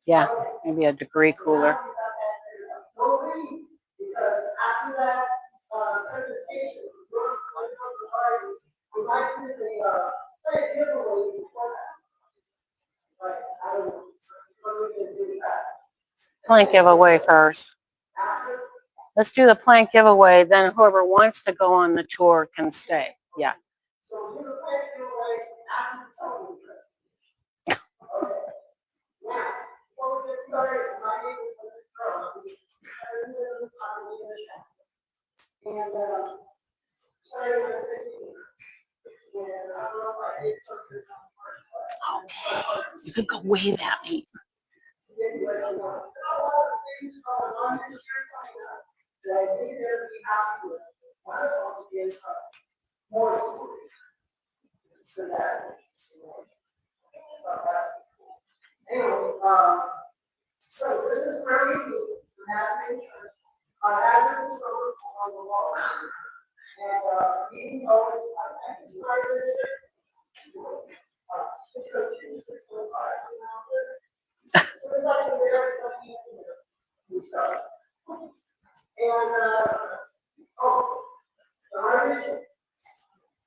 Yeah, maybe a degree cooler. Because after that presentation, we might see the play giveaway before that. Right, I don't know. So we can do that. Plank giveaway first. Let's do the plank giveaway, then whoever wants to go on the tour can stay. Yeah. So do the play giveaway after the television presentation. Okay. Now, before we get started, my name is Charles. And sorry, I was thinking, and I don't know if I did something. Okay. You could go wave at me. More stories. So that's anyway, so this is where we meet, the Nazarene Church. Our address is on the wall. And meeting always, I can start this.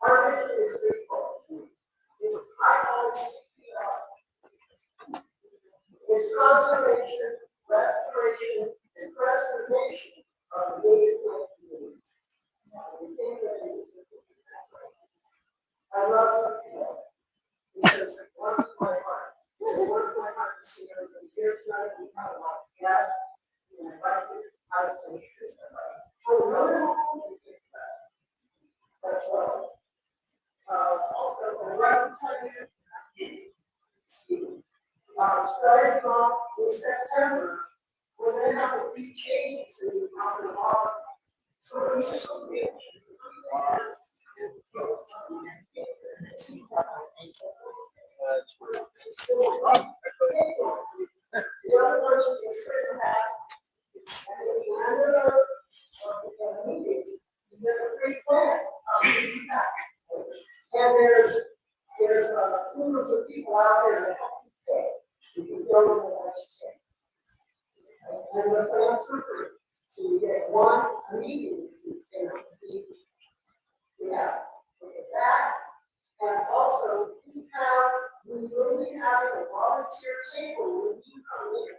Our mission is straightforward. It's conservation, restoration, and preservation of the native community. I love something because it warms my heart. It warms my heart to see everybody here tonight. We have a lot of guests. We invite you out to introduce everybody. Oh, no, no, but also, I'd like to tell you, starting off in September, we're going to have a few changes in the common law. So this is okay. And there's groups of people out there that help you pay. You can go to the legislature. And the plans for free. So you get one meeting in a week. Yeah, look at that. And also, we will be having a volunteer table when you come in.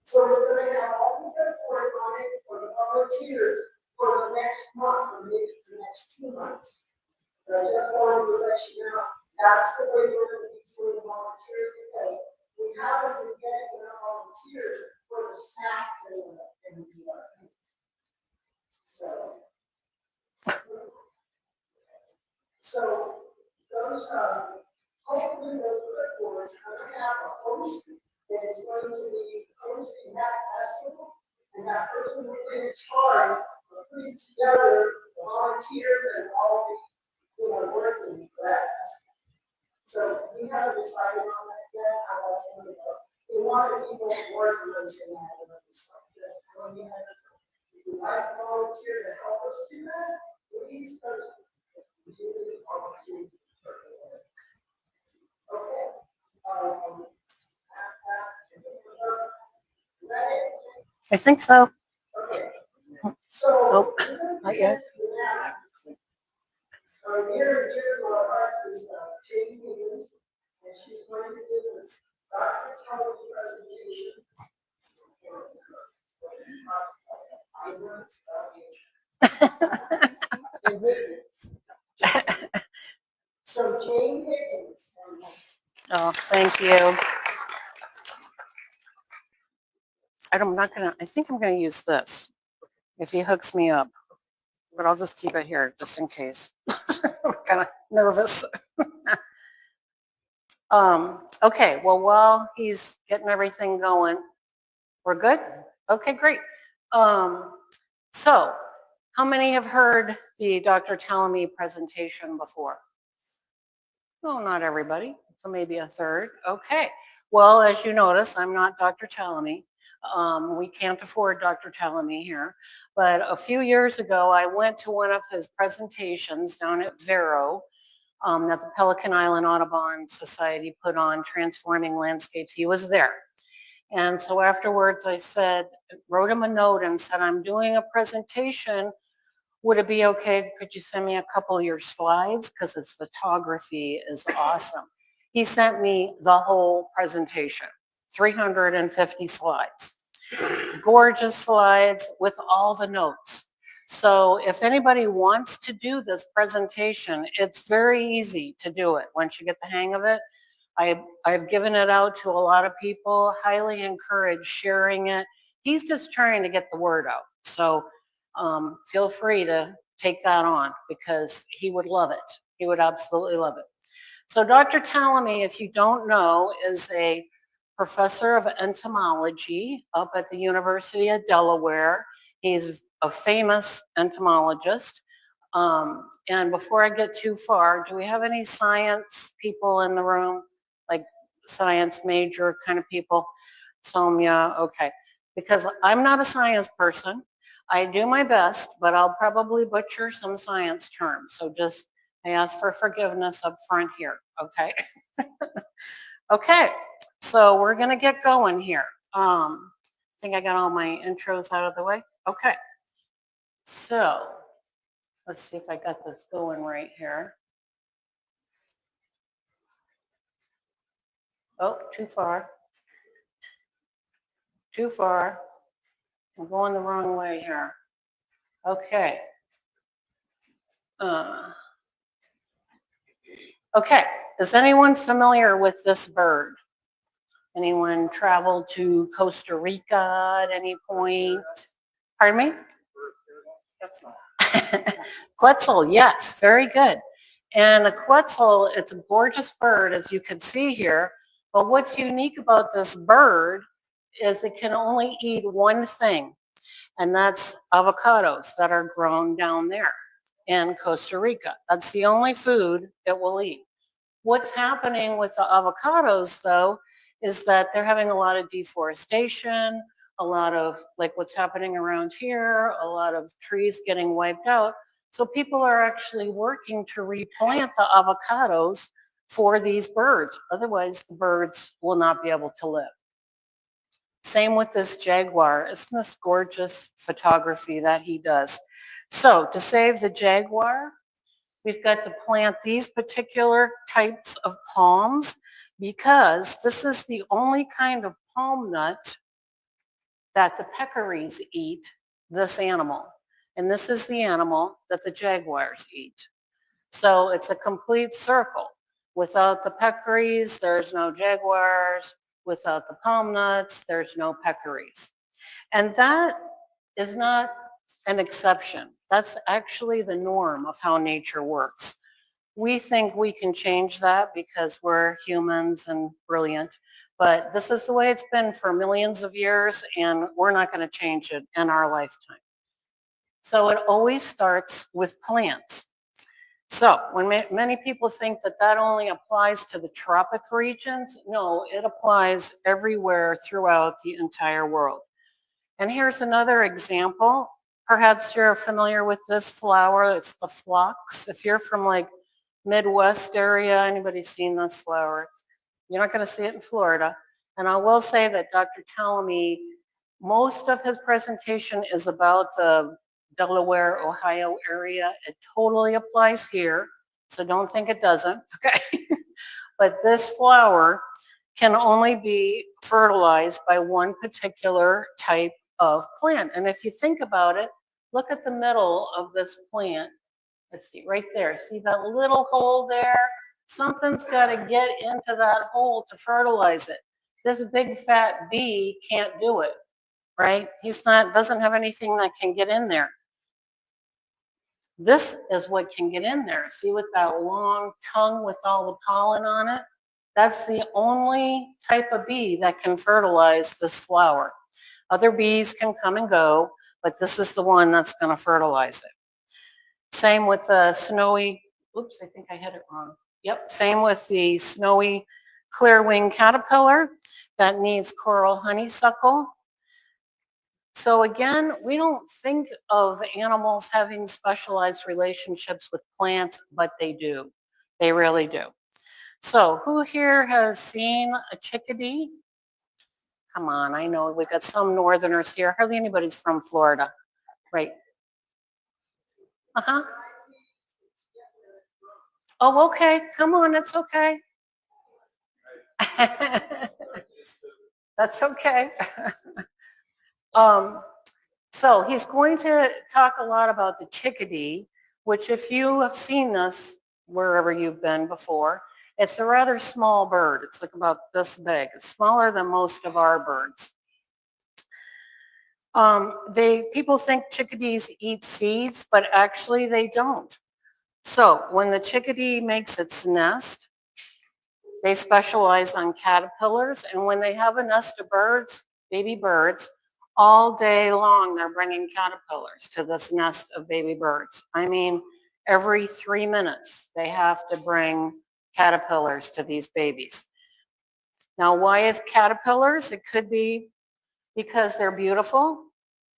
So it's going to have all these reports on it for the volunteers for the next month, or maybe the next 2 months. But I just wanted to let you know that's the way we're going to be doing the volunteers, because we haven't been getting enough volunteers for the snacks and the so those hopefully those reports are going to have a host that is going to be hosting that festival, and that person will be in charge of putting together the volunteers and all the working class. So we haven't decided on that yet. How that's going to go. We want people working on this stuff. Just when you have, if you like to volunteer to help us do that, please post it. Okay. I think so. Okay. So, oh, not yet. Our near and dear to our hearts is Jane Higgins, and she's going to give a Dr. Kelly's presentation. So Jane Higgins. Oh, thank you. I think I'm gonna use this if he hooks me up, but I'll just keep it here just in case. I'm kind of nervous. Okay, well, while he's getting everything going, we're good? Okay, great. So how many have heard the Dr. Talamy presentation before? No, not everybody, so maybe a third. Okay, well, as you notice, I'm not Dr. Talamy. We can't afford Dr. Talamy here, but a few years ago, I went to one of his presentations down at Vero that the Pelican Island Audubon Society put on, Transforming Landscapes. He was there. And so afterwards I wrote him a note and said, I'm doing a presentation. Would it be okay? Could you send me a couple of your slides? Because his photography is awesome. He sent me the whole presentation, 350 slides, gorgeous slides with all the notes. So if anybody wants to do this presentation, it's very easy to do it once you get the hang of it. I've given it out to a lot of people, highly encourage sharing it. He's just trying to get the word out. So feel free to take that on because he would love it. He would absolutely love it. So Dr. Talamy, if you don't know, is a professor of entomology up at the University of Delaware. He's a famous entomologist. And before I get too far, do we have any science people in the room? Like science major kind of people? Somya, okay. Because I'm not a science person. I do my best, but I'll probably butcher some science terms. So just, I ask for forgiveness up front here, okay? Okay, so we're gonna get going here. I think I got all my intros out of the way. Okay, so let's see if I got this going right here. Oh, too far. Too far. I'm going the wrong way here. Okay. Okay, is anyone familiar with this bird? Anyone traveled to Costa Rica at any point? Pardon me? Quetzal, yes, very good. And a quetzal, it's a gorgeous bird, as you can see here. But what's unique about this bird is it can only eat one thing, and that's avocados that are grown down there in Costa Rica. That's the only food it will eat. What's happening with the avocados, though, is that they're having a lot of deforestation, a lot of like what's happening around here, a lot of trees getting wiped out. So people are actually working to replant the avocados for these birds. Otherwise, the birds will not be able to live. Same with this jaguar. Isn't this gorgeous photography that he does? So to save the jaguar, we've got to plant these particular types of palms because this is the only kind of palm nut that the peccaries eat, this animal. And this is the animal that the jaguars eat. So it's a complete circle. Without the peccaries, there's no jaguars. Without the palm nuts, there's no peccaries. And that is not an exception. That's actually the norm of how nature works. We think we can change that because we're humans and brilliant, but this is the way it's been for millions of years, and we're not going to change it in our lifetime. So it always starts with plants. So when many people think that that only applies to the tropic regions, no, it applies everywhere throughout the entire world. And here's another example. Perhaps you're familiar with this flower. It's the phlox. If you're from like Midwest area, anybody seen this flower? You're not going to see it in Florida. And I will say that Dr. Talamy, most of his presentation is about the Delaware, Ohio area. It totally applies here, so don't think it doesn't, okay? But this flower can only be fertilized by one particular type of plant. And if you think about it, look at the middle of this plant. Let's see, right there. See that little hole there? Something's got to get into that hole to fertilize it. This big fat bee can't do it, right? Doesn't have anything that can get in there. This is what can get in there. See with that long tongue with all the pollen on it? That's the only type of bee that can fertilize this flower. Other bees can come and go, but this is the one that's going to fertilize it. Same with the snowy, oops, I think I had it wrong. Yep, same with the snowy clear wing caterpillar that needs coral honeysuckle. So again, we don't think of animals having specialized relationships with plants, but they do. They really do. So who here has seen a chickadee? Come on, I know we got some northerners here. Hardly anybody's from Florida, right? Uh-huh. Oh, okay. Come on, it's okay. That's okay. um, so he's going to talk a lot about the chickadee, which if you have seen this wherever you've been before, it's a rather small bird. It's like about this big. It's smaller than most of our birds. People think chickadees eat seeds, but actually they don't. So when the chickadee makes its nest, they specialize on caterpillars, and when they have a nest of birds, baby birds, all day long they're bringing caterpillars to this nest of baby birds. I mean, every 3 minutes they have to bring caterpillars to these babies. Now, why is caterpillars? It could be because they're beautiful.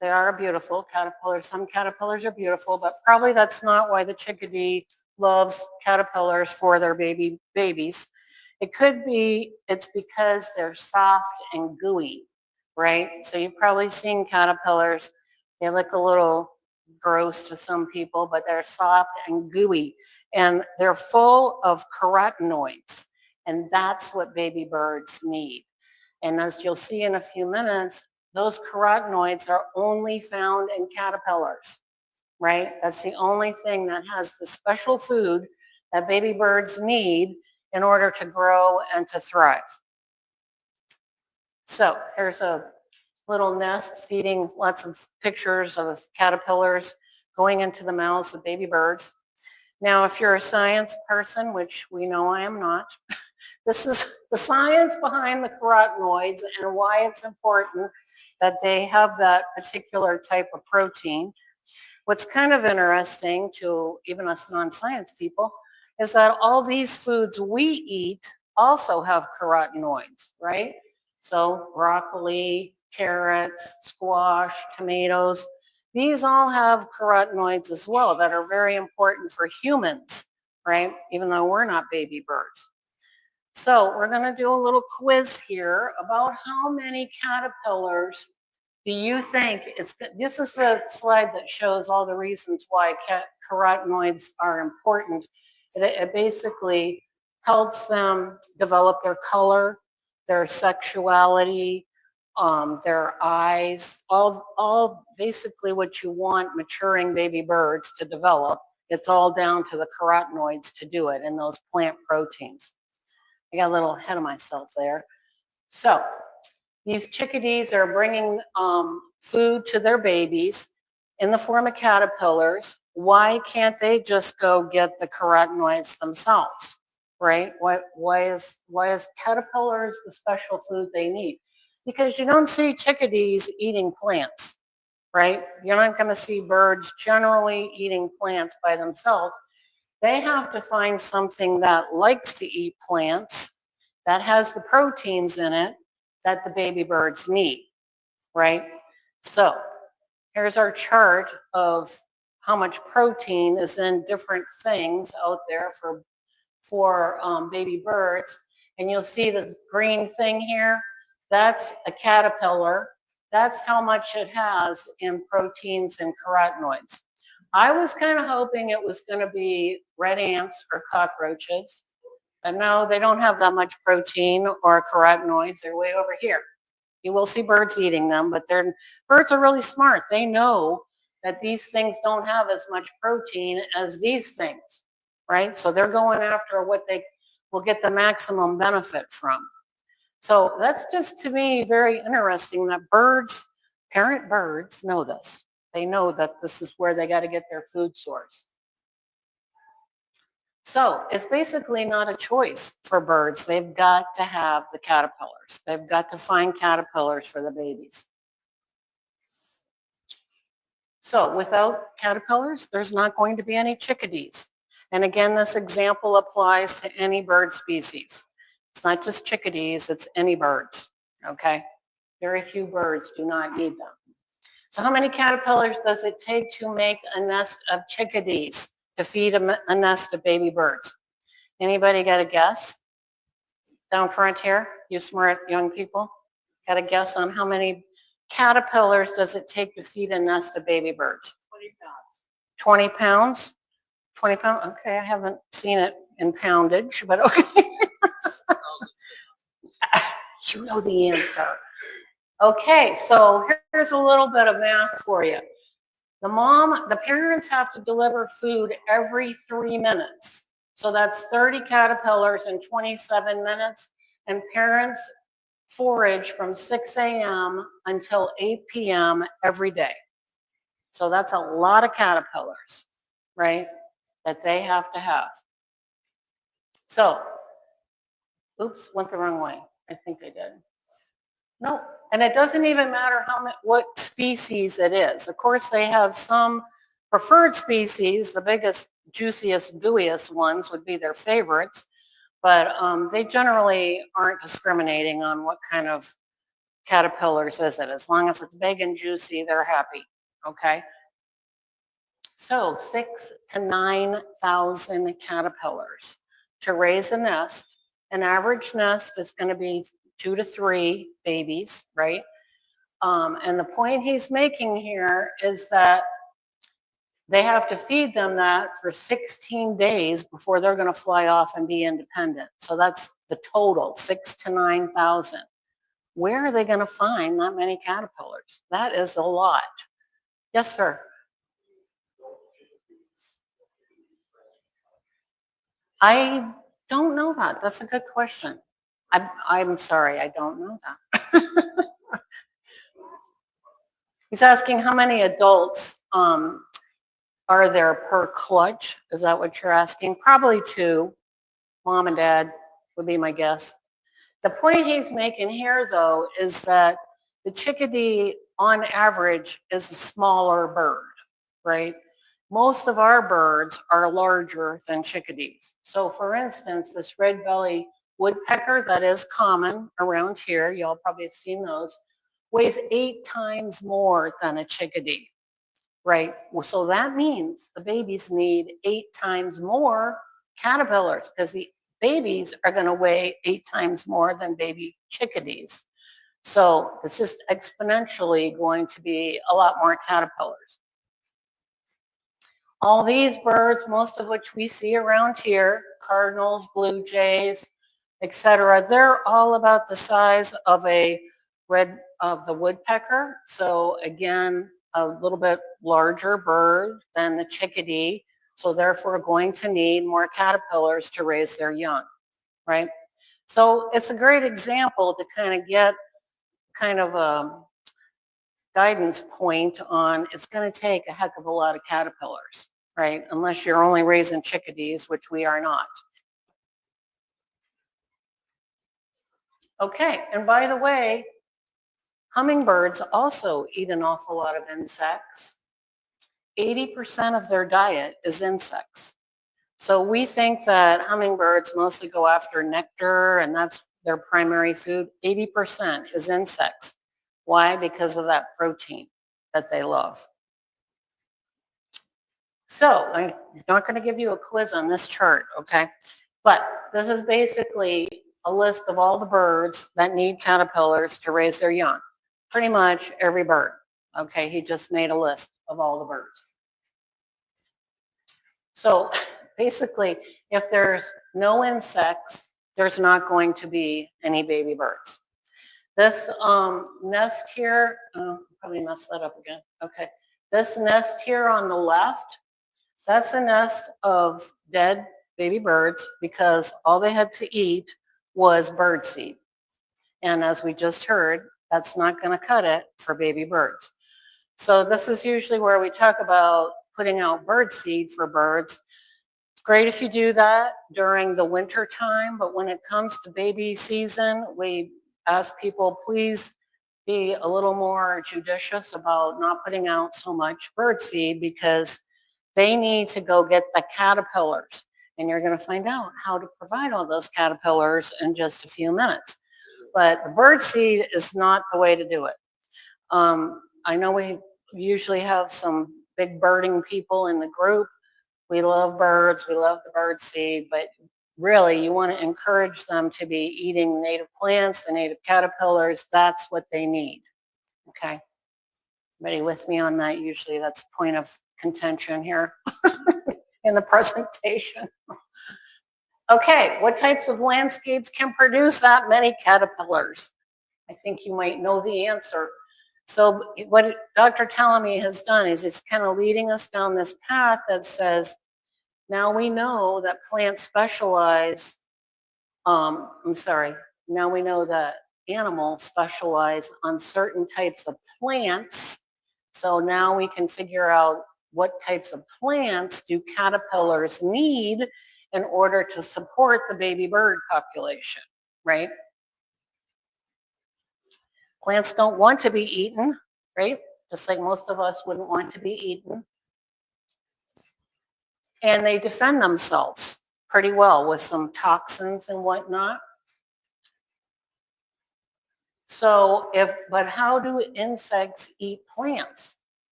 They are beautiful caterpillars. Some caterpillars are beautiful, but probably that's not why the chickadee loves caterpillars for their babies. It could be it's because they're soft and gooey, right? So you've probably seen caterpillars. They look a little gross to some people, but they're soft and gooey, and they're full of carotenoids, and that's what baby birds need. And as you'll see in a few minutes, those carotenoids are only found in caterpillars, right? That's the only thing that has the special food that baby birds need in order to grow and to thrive. So here's a little nest feeding lots of pictures of caterpillars going into the mouths of baby birds. Now, if you're a science person, which we know I am not, this is the science behind the carotenoids and why it's important that they have that particular type of protein. What's kind of interesting to even us non-science people is that all these foods we eat also have carotenoids, right? So broccoli, carrots, squash, tomatoes, these all have carotenoids as well that are very important for humans, right? Even though we're not baby birds. So we're going to do a little quiz here about how many caterpillars do you think it's, this is the slide that shows all the reasons why carotenoids are important. It basically helps them develop their color, their sexuality, their eyes, all basically what you want maturing baby birds to develop. It's all down to the carotenoids to do it and those plant proteins. I got a little ahead of myself there. So these chickadees are bringing food to their babies in the form of caterpillars. Why can't they just go get the carotenoids themselves, right? Why is caterpillars the special food they need? Because you don't see chickadees eating plants, right? You're not going to see birds generally eating plants by themselves. They have to find something that likes to eat plants, that has the proteins in it that the baby birds need, right? So here's our chart of how much protein is in different things out there for baby birds. And you'll see this green thing here. That's a caterpillar. That's how much it has in proteins and carotenoids. I was kind of hoping it was going to be red ants or cockroaches, but no, they don't have that much protein or carotenoids. They're way over here. You will see birds eating them, but birds are really smart. They know that these things don't have as much protein as these things, right? So they're going after what they will get the maximum benefit from. So that's just to me very interesting that birds, parent birds know this. They know that this is where they got to get their food source. So it's basically not a choice for birds. They've got to have the caterpillars. They've got to find caterpillars for the babies. So without caterpillars, there's not going to be any chickadees. And again, this example applies to any bird species. It's not just chickadees, it's any birds, okay? Very few birds do not need them. So how many caterpillars does it take to make a nest of chickadees to feed a nest of baby birds? Anybody got a guess? Down front here, you smart young people, got a guess on how many caterpillars does it take to feed a nest of baby birds? 20 pounds. 20 pounds? 20 pounds? Okay, I haven't seen it in poundage, but okay. You know the answer. Okay, so here's a little bit of math for you. The parents have to deliver food every 3 minutes. So that's 30 caterpillars in 27 minutes. And parents forage from 6 a.m. until 8 p.m. every day. So that's a lot of caterpillars, right, that they have to have. So, oops, went the wrong way. I think I did. No, and it doesn't even matter what species it is. Of course, they have some preferred species. The biggest, juiciest, gooeyest ones would be their favorites, but they generally aren't discriminating on what kind of caterpillars is it. As long as it's big and juicy, they're happy, okay? So 6,000 to 9,000 caterpillars to raise a nest. An average nest is going to be 2 to 3 babies, right? And the point he's making here is that they have to feed them that for 16 days before they're going to fly off and be independent. So that's the total, 6,000 to 9,000. Where are they going to find that many caterpillars? That is a lot. Yes, sir. I don't know that. That's a good question. I'm sorry, I don't know that. He's asking how many adults are there per clutch? Is that what you're asking? Probably 2. Mom and dad would be my guess. The point he's making here, though, is that the chickadee, on average, is a smaller bird, right? Most of our birds are larger than chickadees. So, for instance, this red-bellied woodpecker that is common around here, y'all probably have seen those, weighs 8 times more than a chickadee, right? Well, so that means the babies need 8 times more caterpillars because the babies are going to weigh 8 times more than baby chickadees. So it's just exponentially going to be a lot more caterpillars. All these birds, most of which we see around here, cardinals, blue jays, etc., they're all about the size of the woodpecker. So again, a little bit larger bird than the chickadee. So therefore going to need more caterpillars to raise their young, right? So it's a great example to kind of get kind of a guidance point on it's going to take a heck of a lot of caterpillars, right? Unless you're only raising chickadees, which we are not. Okay, and by the way, hummingbirds also eat an awful lot of insects. 80% of their diet is insects. So we think that hummingbirds mostly go after nectar and that's their primary food. 80% is insects. Why? Because of that protein that they love. So I'm not going to give you a quiz on this chart, okay? But this is basically a list of all the birds that need caterpillars to raise their young. Pretty much every bird, okay? He just made a list of all the birds. So basically, if there's no insects, there's not going to be any baby birds. This nest here, probably messed that up again. Okay. This nest here on the left, that's a nest of dead baby birds because all they had to eat was bird seed. And as we just heard, that's not going to cut it for baby birds. So this is usually where we talk about putting out bird seed for birds. It's great if you do that during the winter time, but when it comes to baby season, we ask people, please be a little more judicious about not putting out so much bird seed because they need to go get the caterpillars. And you're going to find out how to provide all those caterpillars in just a few minutes. But the bird seed is not the way to do it. I know we usually have some big birding people in the group. We love birds, we love the bird seed, but really you want to encourage them to be eating native plants, the native caterpillars. That's what they need. Okay. Everybody with me on that? Usually that's a point of contention here in the presentation. Okay, what types of landscapes can produce that many caterpillars? I think you might know the answer. So what Dr. Talamy has done is it's kind of leading us down this path that says, now we know that plants specialize, now we know that animals specialize on certain types of plants. So now we can figure out what types of plants do caterpillars need in order to support the baby bird population, right? Plants don't want to be eaten, right? Just like most of us wouldn't want to be eaten. And they defend themselves pretty well with some toxins and whatnot. But how do insects eat plants?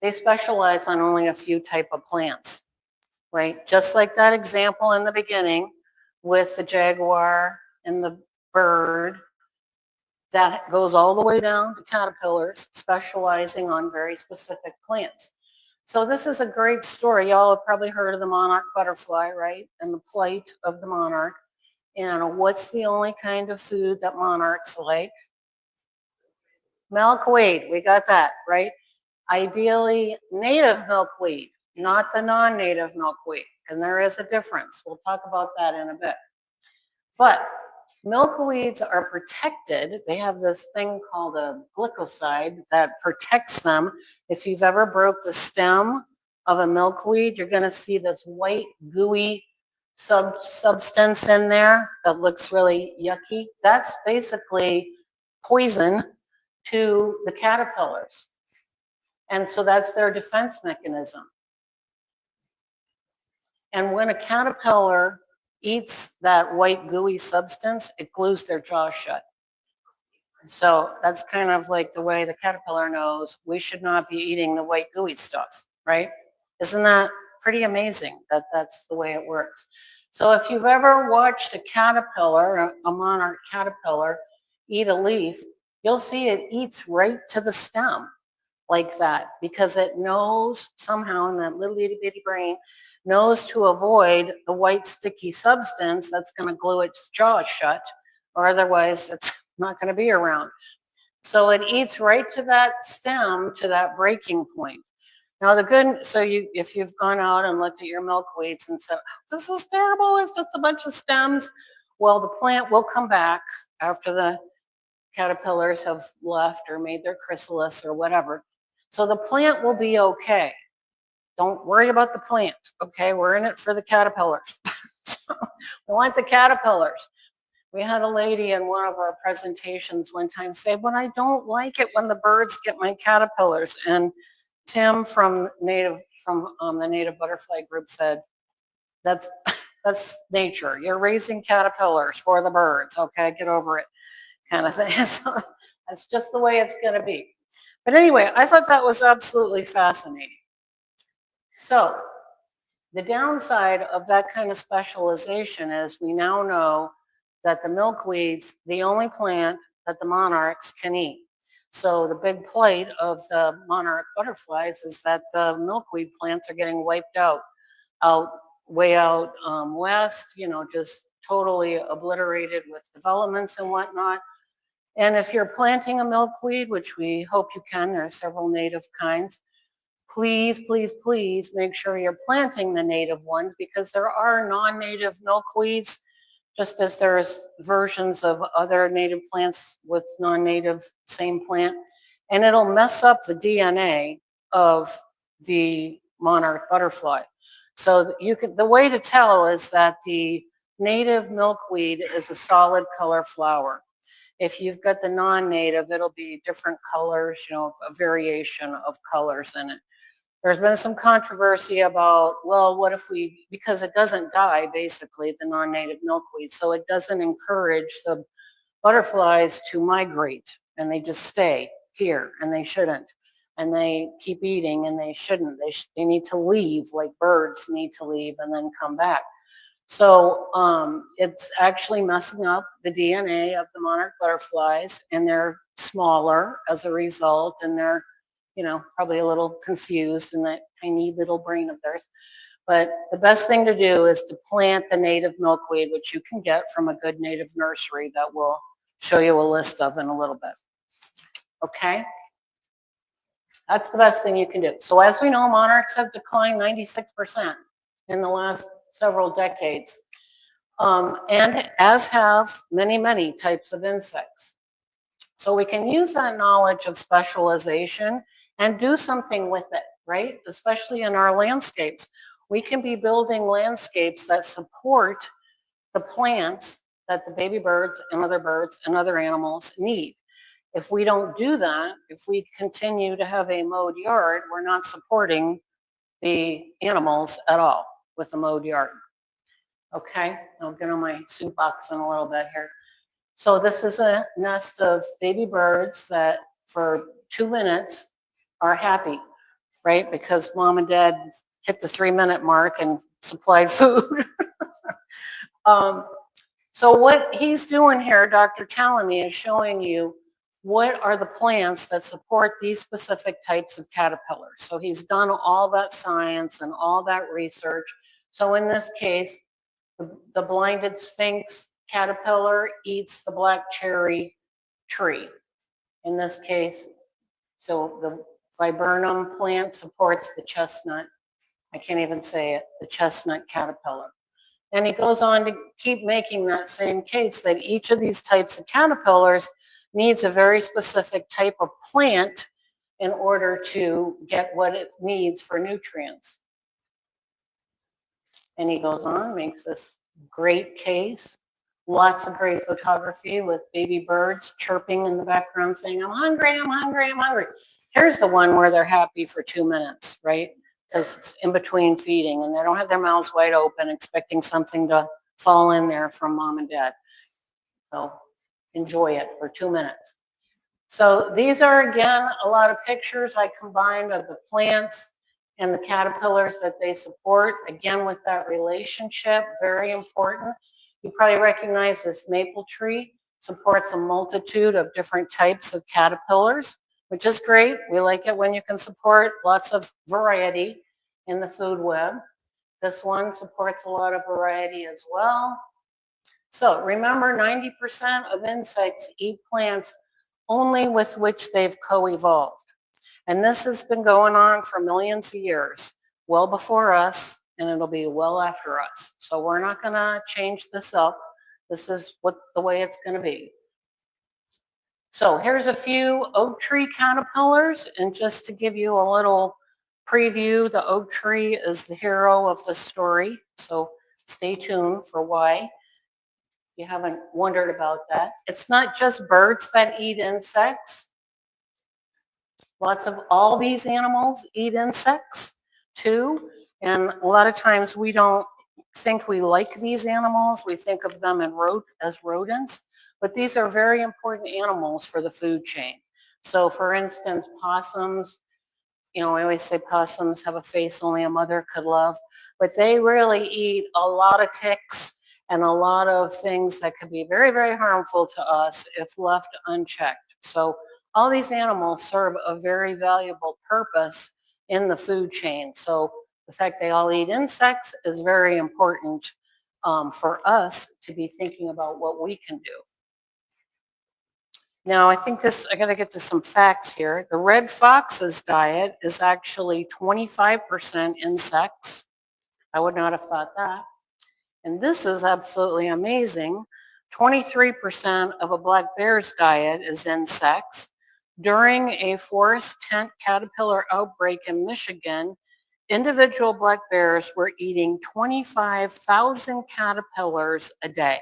They specialize on only a few type of plants, right? Just like that example in the beginning with the jaguar and the bird, that goes all the way down to caterpillars specializing on very specific plants. So this is a great story. Y'all have probably heard of the monarch butterfly, right? And the plight of the monarch. And what's the only kind of food that monarchs like? Milkweed. We got that, right? Ideally native milkweed, not the non-native milkweed. And there is a difference. We'll talk about that in a bit. But milkweeds are protected. They have this thing called a glycoside that protects them. If you've ever broke the stem of a milkweed, you're going to see this white gooey substance in there that looks really yucky. That's basically poison to the caterpillars. And so that's their defense mechanism. And when a caterpillar eats that white gooey substance, it glues their jaw shut. So that's kind of like the way the caterpillar knows we should not be eating the white gooey stuff, right? Isn't that pretty amazing that that's the way it works? So if you've ever watched a caterpillar, a monarch caterpillar, eat a leaf, you'll see it eats right to the stem like that because it knows somehow in that little itty bitty brain knows to avoid the white sticky substance that's going to glue its jaw shut, or otherwise it's not going to be around. So it eats right to that stem, to that breaking point. Now if you've gone out and looked at your milkweeds and said, this is terrible, it's just a bunch of stems, well, the plant will come back after the caterpillars have left or made their chrysalis or whatever. So the plant will be okay. Don't worry about the plant, okay? We're in it for the caterpillars. So we want the caterpillars. We had a lady in one of our presentations one time say, but I don't like it when the birds get my caterpillars. And Tim from the Native Butterfly Group said, that's nature. You're raising caterpillars for the birds, okay? Get over it, kind of thing. So that's just the way it's going to be. But anyway, I thought that was absolutely fascinating. So the downside of that kind of specialization is we now know that the milkweed's the only plant that the monarchs can eat. So the big plight of the monarch butterflies is that the milkweed plants are getting wiped out way out west, just totally obliterated with developments and whatnot. And if you're planting a milkweed, which we hope you can, there are several native kinds, please, please, please make sure you're planting the native ones because there are non-native milkweeds, just as there's versions of other native plants with non-native same plant. And it'll mess up the DNA of the monarch butterfly. So the way to tell is that the native milkweed is a solid color flower. If you've got the non-native, it'll be different colors, a variation of colors in it. There's been some controversy about, well, what if because it doesn't die, basically, the non-native milkweed, so it doesn't encourage the butterflies to migrate, and they just stay here, and they shouldn't. and they keep eating and they shouldn't. They need to leave, like birds need to leave and then come back. So it's actually messing up the DNA of the monarch butterflies, and they're smaller as a result, and they're, probably a little confused in that tiny little brain of theirs. But the best thing to do is to plant the native milkweed, which you can get from a good native nursery that we'll show you a list of in a little bit. Okay? That's the best thing you can do. So as we know, monarchs have declined 96% in the last several decades, and as have many, many types of insects. So we can use that knowledge of specialization and do something with it, right? Especially in our landscapes. We can be building landscapes that support the plants that the baby birds and other animals need. If we don't do that, if we continue to have a mowed yard, we're not supporting the animals at all with a mowed yard. Okay, I'll get on my soup box in a little bit here. So this is a nest of baby birds that for 2 minutes are happy, right? Because mom and dad hit the 3-minute mark and supplied food. So what he's doing here, Dr. Talamy, is showing you what are the plants that support these specific types of caterpillars. So he's done all that science and all that research. So in this case, the blinded sphinx caterpillar eats the black cherry tree. In this case, so the viburnum plant supports the chestnut. I can't even say it, the chestnut caterpillar. And he goes on to keep making that same case that each of these types of caterpillars needs a very specific type of plant in order to get what it needs for nutrients. And he goes on, makes this great case. Lots of great photography with baby birds chirping in the background saying, I'm hungry, I'm hungry, I'm hungry. Here's the one where they're happy for 2 minutes, right? Because it's in between feeding and they don't have their mouths wide open expecting something to fall in there from mom and dad. So enjoy it for 2 minutes. So these are, again, a lot of pictures I combined of the plants and the caterpillars that they support. Again, with that relationship, very important. You probably recognize this maple tree supports a multitude of different types of caterpillars, which is great. We like it when you can support lots of variety in the food web. This one supports a lot of variety as well. So remember, 90% of insects eat plants only with which they've co-evolved. And this has been going on for millions of years, well before us, and it'll be well after us. So we're not going to change this up. This is the way it's going to be. So here's a few oak tree caterpillars, and just to give you a little preview, the oak tree is the hero of the story. So stay tuned for why. You haven't wondered about that. It's not just birds that eat insects. Lots of all these animals eat insects too. And a lot of times we don't think we like these animals. We think of them as rodents, but these are very important animals for the food chain. So for instance, possums, I always say possums have a face only a mother could love, but they really eat a lot of ticks and a lot of things that could be very, very harmful to us if left unchecked. So all these animals serve a very valuable purpose in the food chain. So the fact they all eat insects is very important for us to be thinking about what we can do. Now, I got to get to some facts here. The red fox's diet is actually 25% insects. I would not have thought that. And this is absolutely amazing. 23% of a black bear's diet is insects. During a forest tent caterpillar outbreak in Michigan, individual black bears were eating 25,000 caterpillars a day.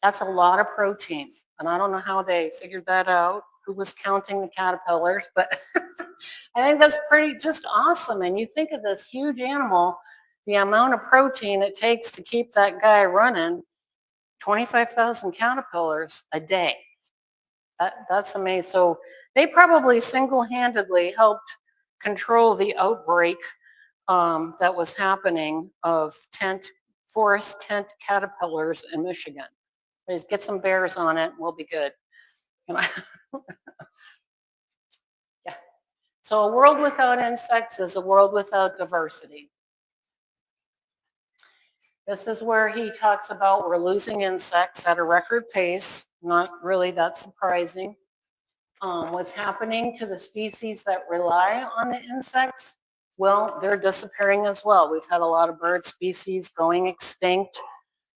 That's a lot of protein. And I don't know how they figured that out, who was counting the caterpillars, but I think that's pretty just awesome. And you think of this huge animal, the amount of protein it takes to keep that guy running, 25,000 caterpillars a day. That's amazing. So they probably single-handedly helped control the outbreak that was happening of forest tent caterpillars in Michigan. Please get some bears on it, and we'll be good. You know? Yeah. So a world without insects is a world without diversity. This is where he talks about we're losing insects at a record pace. Not really that surprising. What's happening to the species that rely on the insects? Well, they're disappearing as well. We've had a lot of bird species going extinct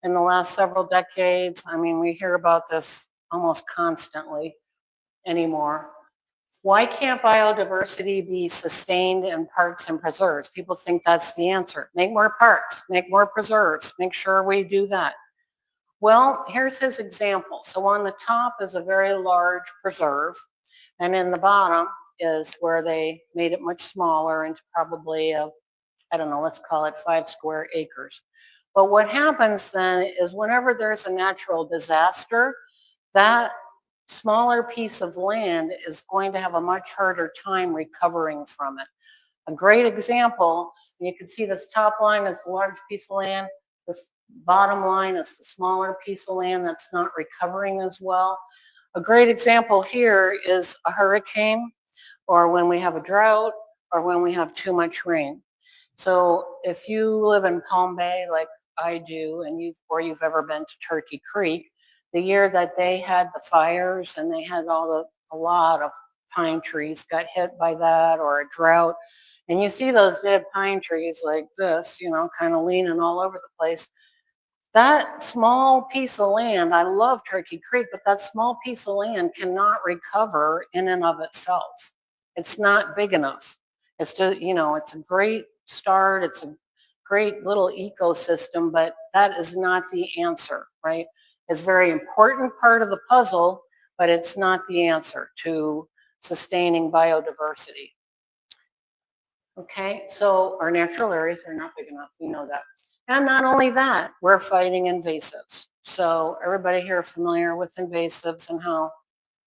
in the last several decades. I mean, we hear about this almost constantly anymore. Why can't biodiversity be sustained in parks and preserves? People think that's the answer. Make more parks, make more preserves, make sure we do that. Well, here's his example. So on the top is a very large preserve, and in the bottom is where they made it much smaller into probably, I don't know, let's call it 5 square acres. But what happens then is whenever there's a natural disaster, that smaller piece of land is going to have a much harder time recovering from it. A great example, you can see this top line is a large piece of land. This bottom line is the smaller piece of land that's not recovering as well. A great example here is a hurricane, or when we have a drought, or when we have too much rain. So if you live in Palm Bay like I do, and you've ever been to Turkey Creek, the year that they had the fires and they had a lot of pine trees got hit by that, or a drought, and you see those dead pine trees like this, kind of leaning all over the place. That small piece of land, I love Turkey Creek, but that small piece of land cannot recover in and of itself. It's not big enough. It's just, it's a great start. It's a great little ecosystem, but that is not the answer, right? It's a very important part of the puzzle, but it's not the answer to sustaining biodiversity. Okay, so our natural areas are not big enough. We know that. And not only that, we're fighting invasives. So everybody here familiar with invasives and how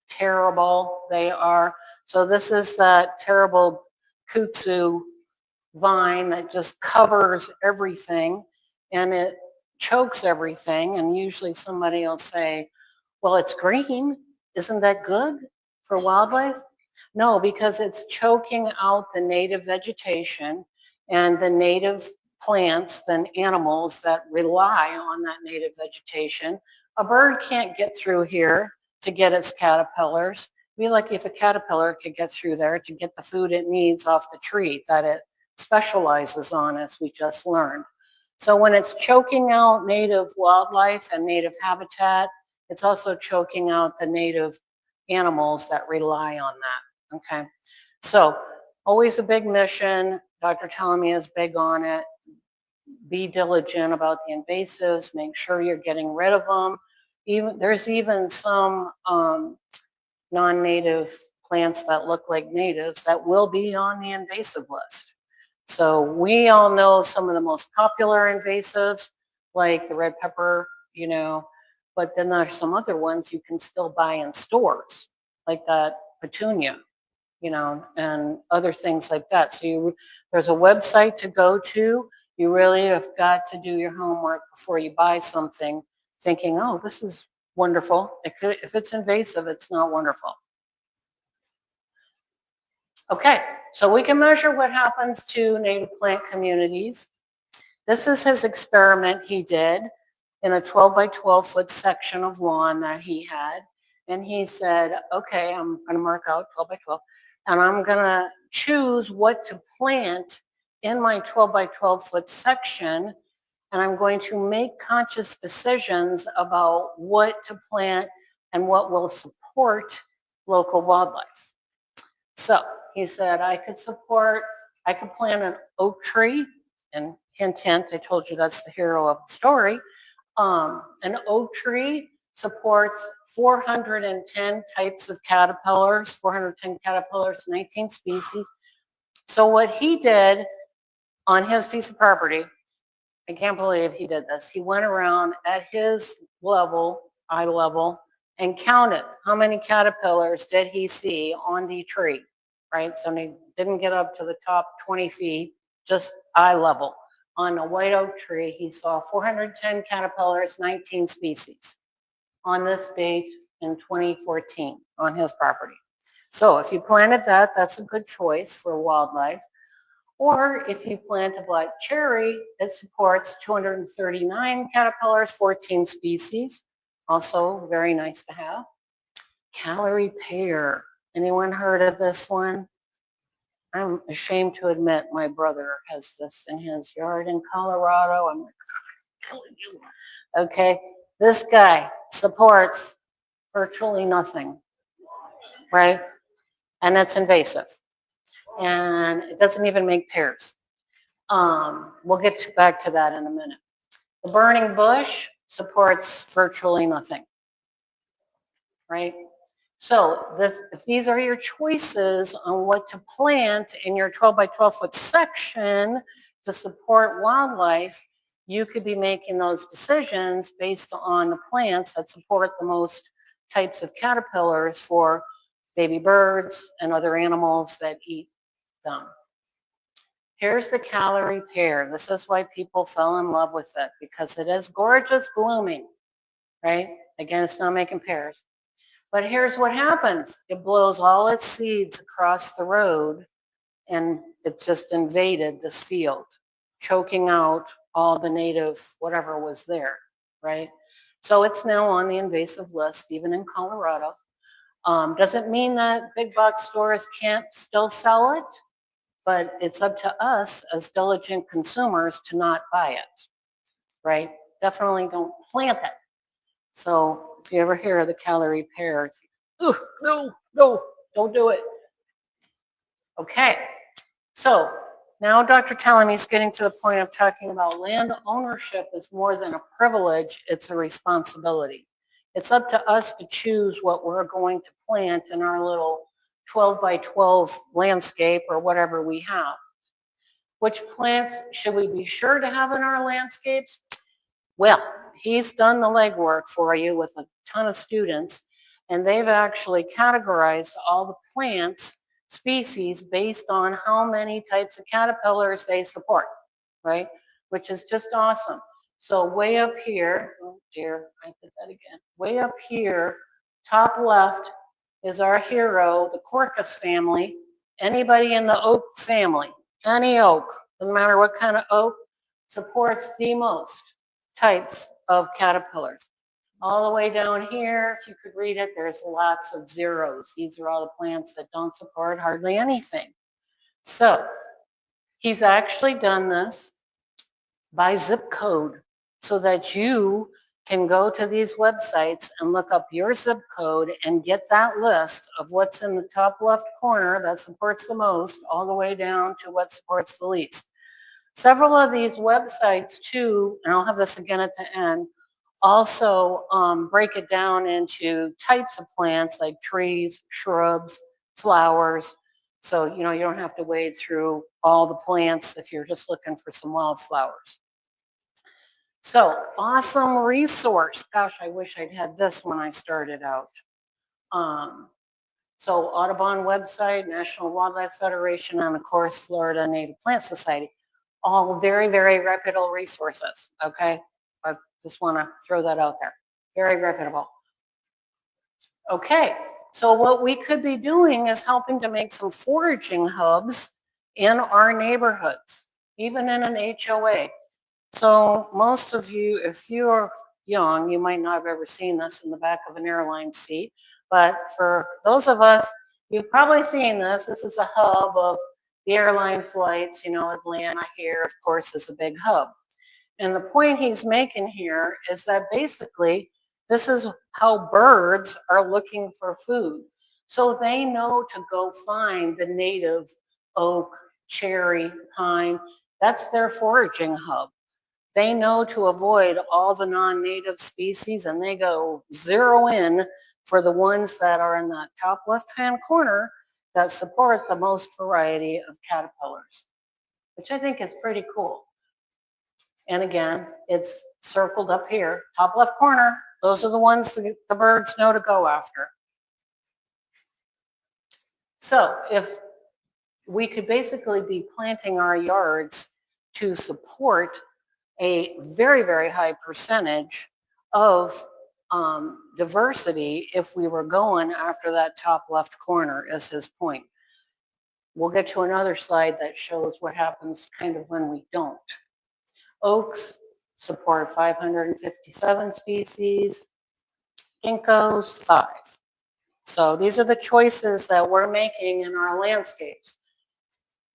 terrible they are. So this is that terrible kudzu vine that just covers everything and it chokes everything. And usually somebody will say, well, it's green. Isn't that good for wildlife? No, because it's choking out the native vegetation and the native plants and animals that rely on that native vegetation. A bird can't get through here to get its caterpillars. It'd be like if a caterpillar could get through there to get the food it needs off the tree that it specializes on, as we just learned. So when it's choking out native wildlife and native habitat, it's also choking out the native animals that rely on that, okay? So always a big mission. Dr. Tellamy is big on it. Be diligent about the invasives. Make sure you're getting rid of them. There's even some non-native plants that look like natives that will be on the invasive list. So we all know some of the most popular invasives, like the red pepper, but then there's some other ones you can still buy in stores, like that petunia, and other things like that. So there's a website to go to. You really have got to do your homework before you buy something thinking, oh, this is wonderful. If it's invasive, it's not wonderful. Okay, so we can measure what happens to native plant communities. This is his experiment he did in a 12 by 12 foot section of lawn that he had. And he said, okay, I'm going to mark out 12 by 12, and I'm going to choose what to plant in my 12 by 12 foot section. And I'm going to make conscious decisions about what to plant and what will support local wildlife. So he said, I could plant an oak tree, and hint, hint, I told you that's the hero of the story. An oak tree supports 410 types of caterpillars, 410 caterpillars, 19 species. So what he did on his piece of property, I can't believe he did this. He went around at his level, eye level, and counted how many caterpillars did he see on the tree, right? So he didn't get up to the top 20 feet, just eye level. On a white oak tree, he saw 410 caterpillars, 19 species on this date in 2014 on his property. So if you planted that, that's a good choice for wildlife. Or if you plant a black cherry, it supports 239 caterpillars, 14 species. Also very nice to have. Calorie pear. Anyone heard of this one? I'm ashamed to admit my brother has this in his yard in Colorado. I'm like, killing you. Okay, this guy supports virtually nothing, right? And it's invasive. And it doesn't even make pears. We'll get back to that in a minute. The burning bush supports virtually nothing, right? So if these are your choices on what to plant in your 12 by 12 foot section to support wildlife, you could be making those decisions based on the plants that support the most types of caterpillars for baby birds and other animals that eat them. Here's the calorie pear. This is why people fell in love with it, because it is gorgeous blooming, right? Again, it's not making pears. But here's what happens. It blows all its seeds across the road, and it just invaded this field, choking out all the native whatever was there, right? So it's now on the invasive list, even in Colorado. Doesn't mean that big box stores can't still sell it, but it's up to us as diligent consumers to not buy it, right? Definitely don't plant it. So if you ever hear of the calorie pear, it's like, no, don't do it. Okay, so now Dr. Tallamy is getting to the point of talking about land ownership is more than a privilege, it's a responsibility. It's up to us to choose what we're going to plant in our little 12 by 12 landscape or whatever we have. Which plants should we be sure to have in our landscapes? Well, he's done the legwork for you with a ton of students, and they've actually categorized all the plants species based on how many types of caterpillars they support, right? Which is just awesome. So way up here, oh dear, I did that again. Way up here, top left is our hero, the Quercus family. Anybody in the oak family, any oak, no matter what kind of oak, supports the most types of caterpillars. All the way down here, if you could read it, there's lots of zeros. These are all the plants that don't support hardly anything. So he's actually done this by zip code so that you can go to these websites and look up your zip code and get that list of what's in the top left corner that supports the most all the way down to what supports the least. Several of these websites too, and I'll have this again at the end, also break it down into types of plants like trees, shrubs, flowers. So, you don't have to wade through all the plants if you're just looking for some wildflowers. So, awesome resource. Gosh, I wish I'd had this when I started out. So, Audubon website, National Wildlife Federation, and of course, Florida Native Plant Society. All very, very reputable resources, okay? I just want to throw that out there. Very reputable. Okay, so what we could be doing is helping to make some foraging hubs in our neighborhoods, even in an HOA. So most of you, if you're young, you might not have ever seen this in the back of an airline seat, but for those of us, you've probably seen this. This is a hub of the airline flights, Atlanta here, of course, is a big hub. And the point he's making here is that basically this is how birds are looking for food. So they know to go find the native oak, cherry, pine. That's their foraging hub. They know to avoid all the non-native species, and they go zero in for the ones that are in that top left-hand corner that support the most variety of caterpillars, which I think is pretty cool. And again, it's circled up here, top left corner. Those are the ones that the birds know to go after. So if we could basically be planting our yards to support a very, very high percentage of diversity if we were going after that top left corner, is his point. We'll get to another slide that shows what happens kind of when we don't. Oaks support 557 species, ginkgos 5. So these are the choices that we're making in our landscapes.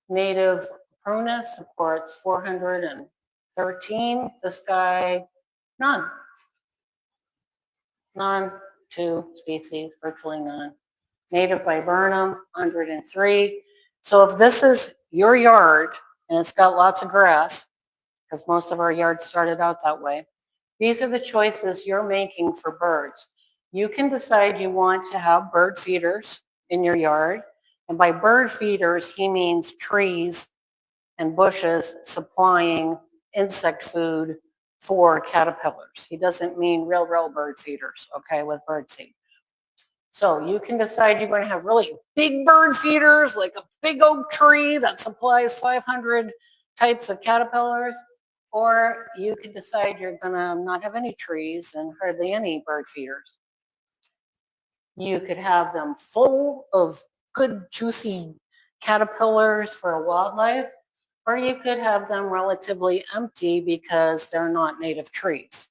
Native prunus supports 413. This guy, none. None, 2 species, virtually none. Native viburnum, 103. So if this is your yard and it's got lots of grass, because most of our yards started out that way, these are the choices you're making for birds. You can decide you want to have bird feeders in your yard. And by bird feeders, he means trees and bushes supplying insect food for caterpillars. He doesn't mean real bird feeders, okay, with bird seed. So you can decide you're going to have really big bird feeders, like a big oak tree that supplies 500 types of caterpillars, or you can decide you're going to not have any trees and hardly any bird feeders. You could have them full of good, juicy caterpillars for wildlife, or you could have them relatively empty because they're not native trees,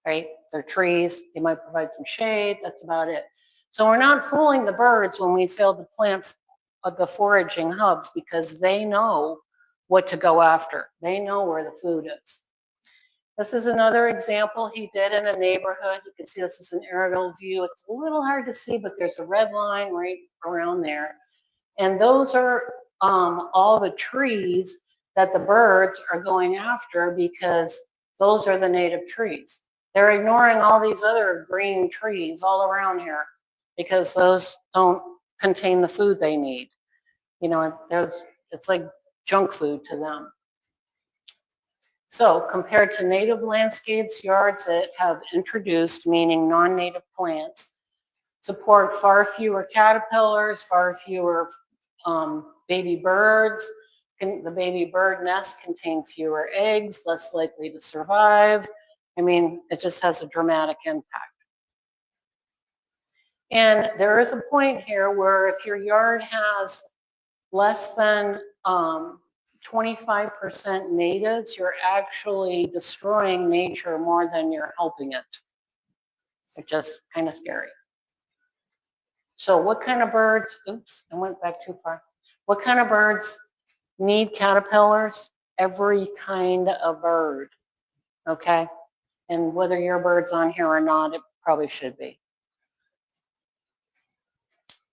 right? They're trees, they might provide some shade, that's about it. So we're not fooling the birds when we fail to plant the foraging hubs because they know what to go after. They know where the food is. This is another example he did in a neighborhood. You can see this is an aerial view. It's a little hard to see, but there's a red line right around there. And those are all the trees that the birds are going after because those are the native trees. They're ignoring all these other green trees all around here because those don't contain the food they need. You know, it's like junk food to them. So compared to native landscapes, yards that have introduced, meaning non-native plants, support far fewer caterpillars, far fewer baby birds. The baby bird nests contain fewer eggs, less likely to survive. I mean, it just has a dramatic impact. And there is a point here where if your yard has less than 25% natives, you're actually destroying nature more than you're helping it. It's just kind of scary. So what kind of birds, oops, I went back too far. What kind of birds need caterpillars? Every kind of bird, okay? And whether your bird's on here or not, it probably should be.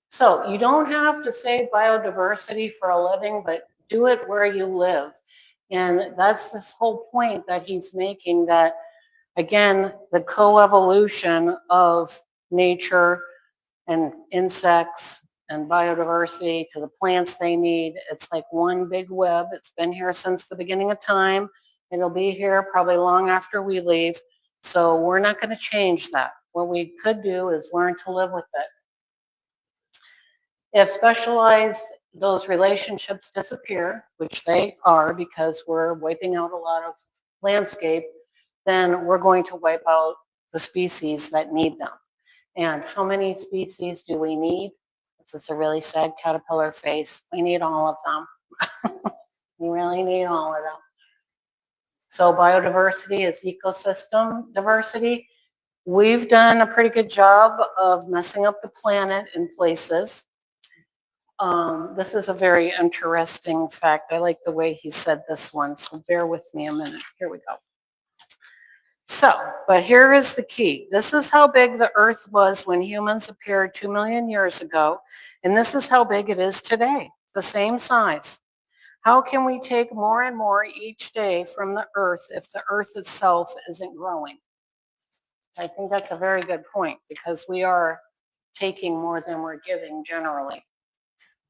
So you don't have to save biodiversity for a living, but do it where you live. And that's this whole point that he's making, that, again, the coevolution of nature and insects and biodiversity to the plants they need. It's like one big web. It's been here since the beginning of time. It'll be here probably long after we leave. So we're not going to change that. What we could do is learn to live with it. If specialized, those relationships disappear, which they are because we're wiping out a lot of landscape, then we're going to wipe out the species that need them. And how many species do we need? This is a really sad caterpillar face. We need all of them. We really need all of them. So biodiversity is ecosystem diversity. We've done a pretty good job of messing up the planet in places. This is a very interesting fact. I like the way he said this one, so bear with me a minute. Here we go. So, but here is the key. This is how big the Earth was when humans appeared 2 million years ago, and this is how big it is today, the same size. How can we take more and more each day from the Earth if the Earth itself isn't growing? I think that's a very good point because we are taking more than we're giving generally.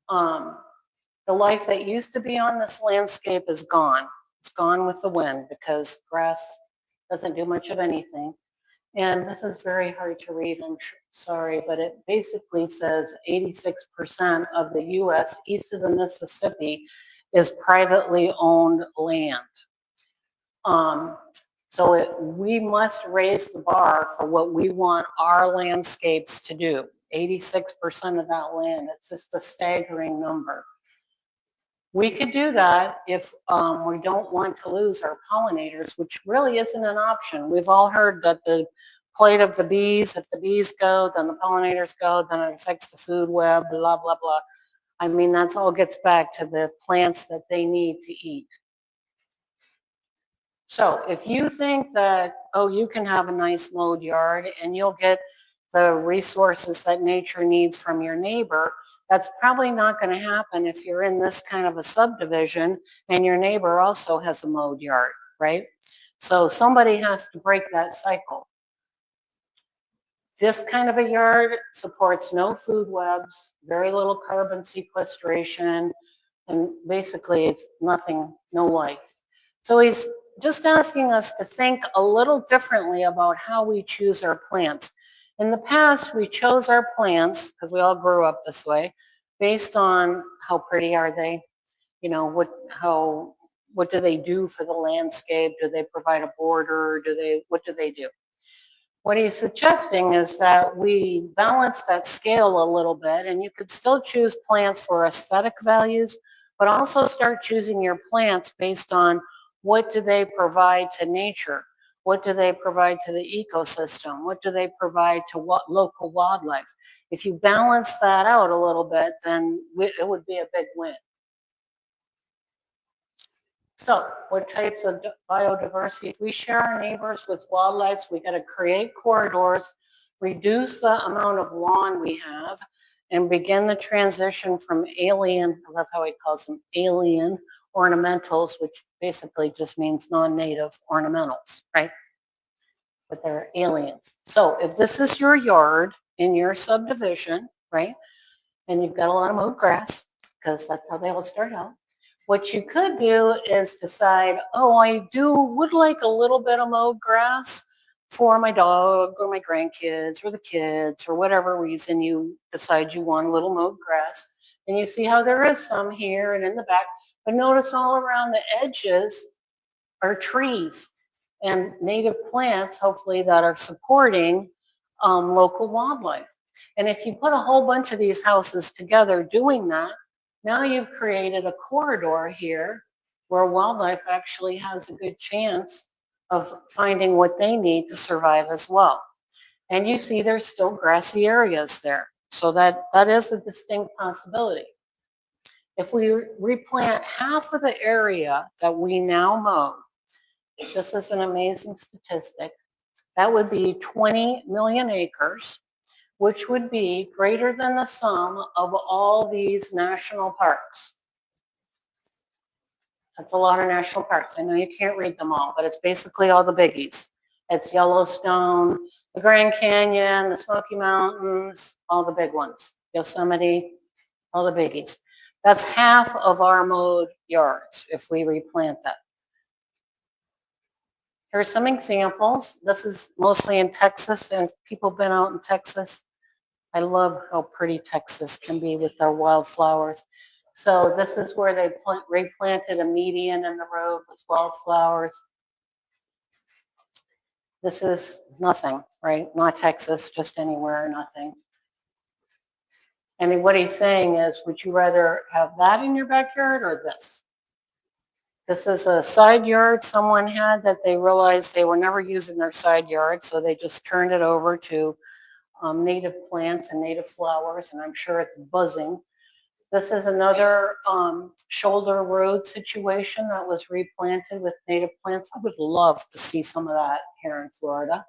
The life that used to be on this landscape is gone. It's gone with the wind because grass doesn't do much of anything. And this is very hard to read, I'm sorry, but it basically says 86% of the US east of the Mississippi is privately owned land. So we must raise the bar for what we want our landscapes to do. 86% of that land, it's just a staggering number. We could do that if we don't want to lose our pollinators, which really isn't an option. We've all heard that the plight of the bees, if the bees go, then the pollinators go, then it affects the food web, blah, blah, blah. I mean, that's all gets back to the plants that they need to eat. So if you think that, oh, you can have a nice mowed yard and you'll get the resources that nature needs from your neighbor, that's probably not going to happen if you're in this kind of a subdivision and your neighbor also has a mowed yard, right? So somebody has to break that cycle. This kind of a yard supports no food webs, very little carbon sequestration, and basically it's nothing, no life. So he's just asking us to think a little differently about how we choose our plants. In the past, we chose our plants, because we all grew up this way, based on how pretty are they, you know, what do they do for the landscape? Do they provide a border? What do they do? What he's suggesting is that we balance that scale a little bit, and you could still choose plants for aesthetic values, but also start choosing your plants based on what do they provide to nature? What do they provide to the ecosystem? What do they provide to local wildlife? If you balance that out a little bit, then it would be a big win. So what types of biodiversity? If we share our neighbors with wildlife, we got to create corridors, reduce the amount of lawn we have, and begin the transition from alien, I love how he calls them alien ornamentals, which basically just means non-native ornamentals, right? But they're aliens. So if this is your yard in your subdivision, right, and you've got a lot of mowed grass, because that's how they all start out, what you could do is decide, oh, I would like a little bit of mowed grass for my dog or my grandkids or the kids or whatever reason you decide you want a little mowed grass. And you see how there is some here and in the back, but notice all around the edges are trees and native plants, hopefully, that are supporting local wildlife. And if you put a whole bunch of these houses together doing that, now you've created a corridor here where wildlife actually has a good chance of finding what they need to survive as well. And you see there's still grassy areas there. So that is a distinct possibility. If we replant half of the area that we now mow, this is an amazing statistic, that would be 20 million acres, which would be greater than the sum of all these national parks. That's a lot of national parks. I know you can't read them all, but it's basically all the biggies. It's Yellowstone, the Grand Canyon, the Smoky Mountains, all the big ones. Yosemite, all the biggies. That's half of our mowed yards if we replant that. Here are some examples. This is mostly in Texas, and if people have been out in Texas, I love how pretty Texas can be with their wildflowers. So this is where they replanted a median in the road with wildflowers. This is nothing, right? Not Texas, just anywhere, nothing. And what he's saying is, would you rather have that in your backyard or this? This is a side yard someone had that they realized they were never using their side yard, so they just turned it over to native plants and native flowers, and I'm sure it's buzzing. This is another shoulder road situation that was replanted with native plants. I would love to see some of that here in Florida.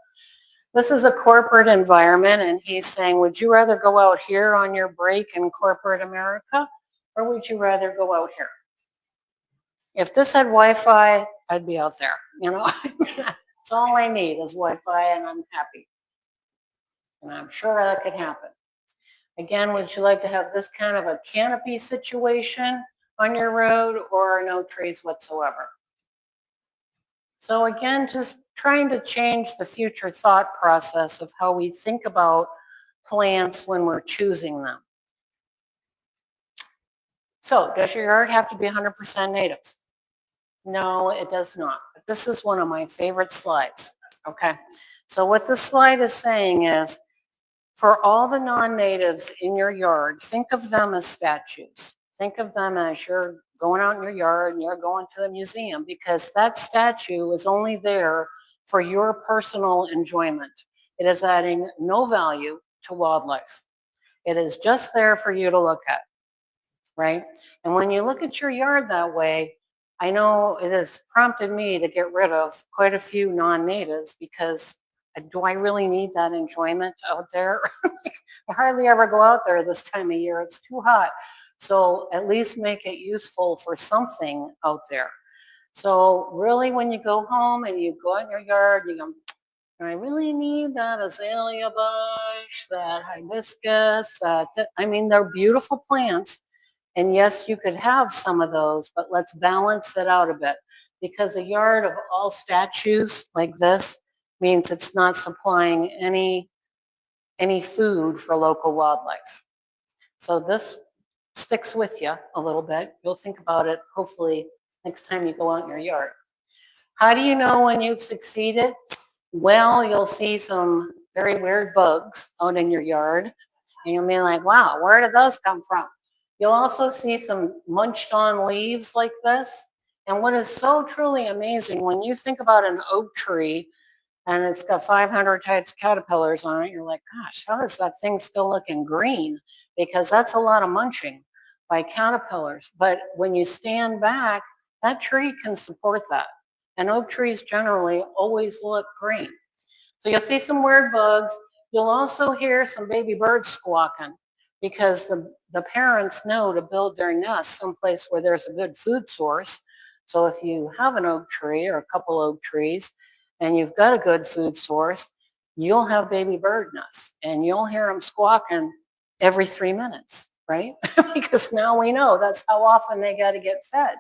This is a corporate environment, and he's saying, would you rather go out here on your break in corporate America, or would you rather go out here? If this had Wi-Fi, I'd be out there, you know. That's all I need is Wi-Fi, and I'm happy. And I'm sure that could happen. Again, would you like to have this kind of a canopy situation on your road or no trees whatsoever? So again, just trying to change the future thought process of how we think about plants when we're choosing them. So does your yard have to be 100% natives? No, it does not. But this is one of my favorite slides. Okay. So what this slide is saying is, for all the non-natives in your yard, think of them as statues. Think of them as you're going out in your yard and you're going to the museum, because that statue is only there for your personal enjoyment. It is adding no value to wildlife. It is just there for you to look at, right? And when you look at your yard that way, I know it has prompted me to get rid of quite a few non-natives, because do I really need that enjoyment out there? I hardly ever go out there this time of year. It's too hot. So at least make it useful for something out there. So really, when you go home and you go out in your yard, you go, I really need that azalea bush, that hibiscus, I mean, they're beautiful plants. And yes, you could have some of those, but let's balance it out a bit, because a yard of all statues like this means it's not supplying any food for local wildlife. So this sticks with you a little bit. You'll think about it hopefully next time you go out in your yard. How do you know when you've succeeded? Well, you'll see some very weird bugs out in your yard, and you'll be like, wow, where did those come from? You'll also see some munched on leaves like this. And what is so truly amazing, when you think about an oak tree and it's got 500 types of caterpillars on it, you're like, gosh, how is that thing still looking green? Because that's a lot of munching by caterpillars. But when you stand back, that tree can support that. And oak trees generally always look green. So you'll see some weird bugs. You'll also hear some baby birds squawking, because the parents know to build their nest someplace where there's a good food source. So if you have an oak tree or a couple oak trees and you've got a good food source, you'll have baby bird nests, and you'll hear them squawking every 3 minutes, right? Because now we know that's how often they got to get fed.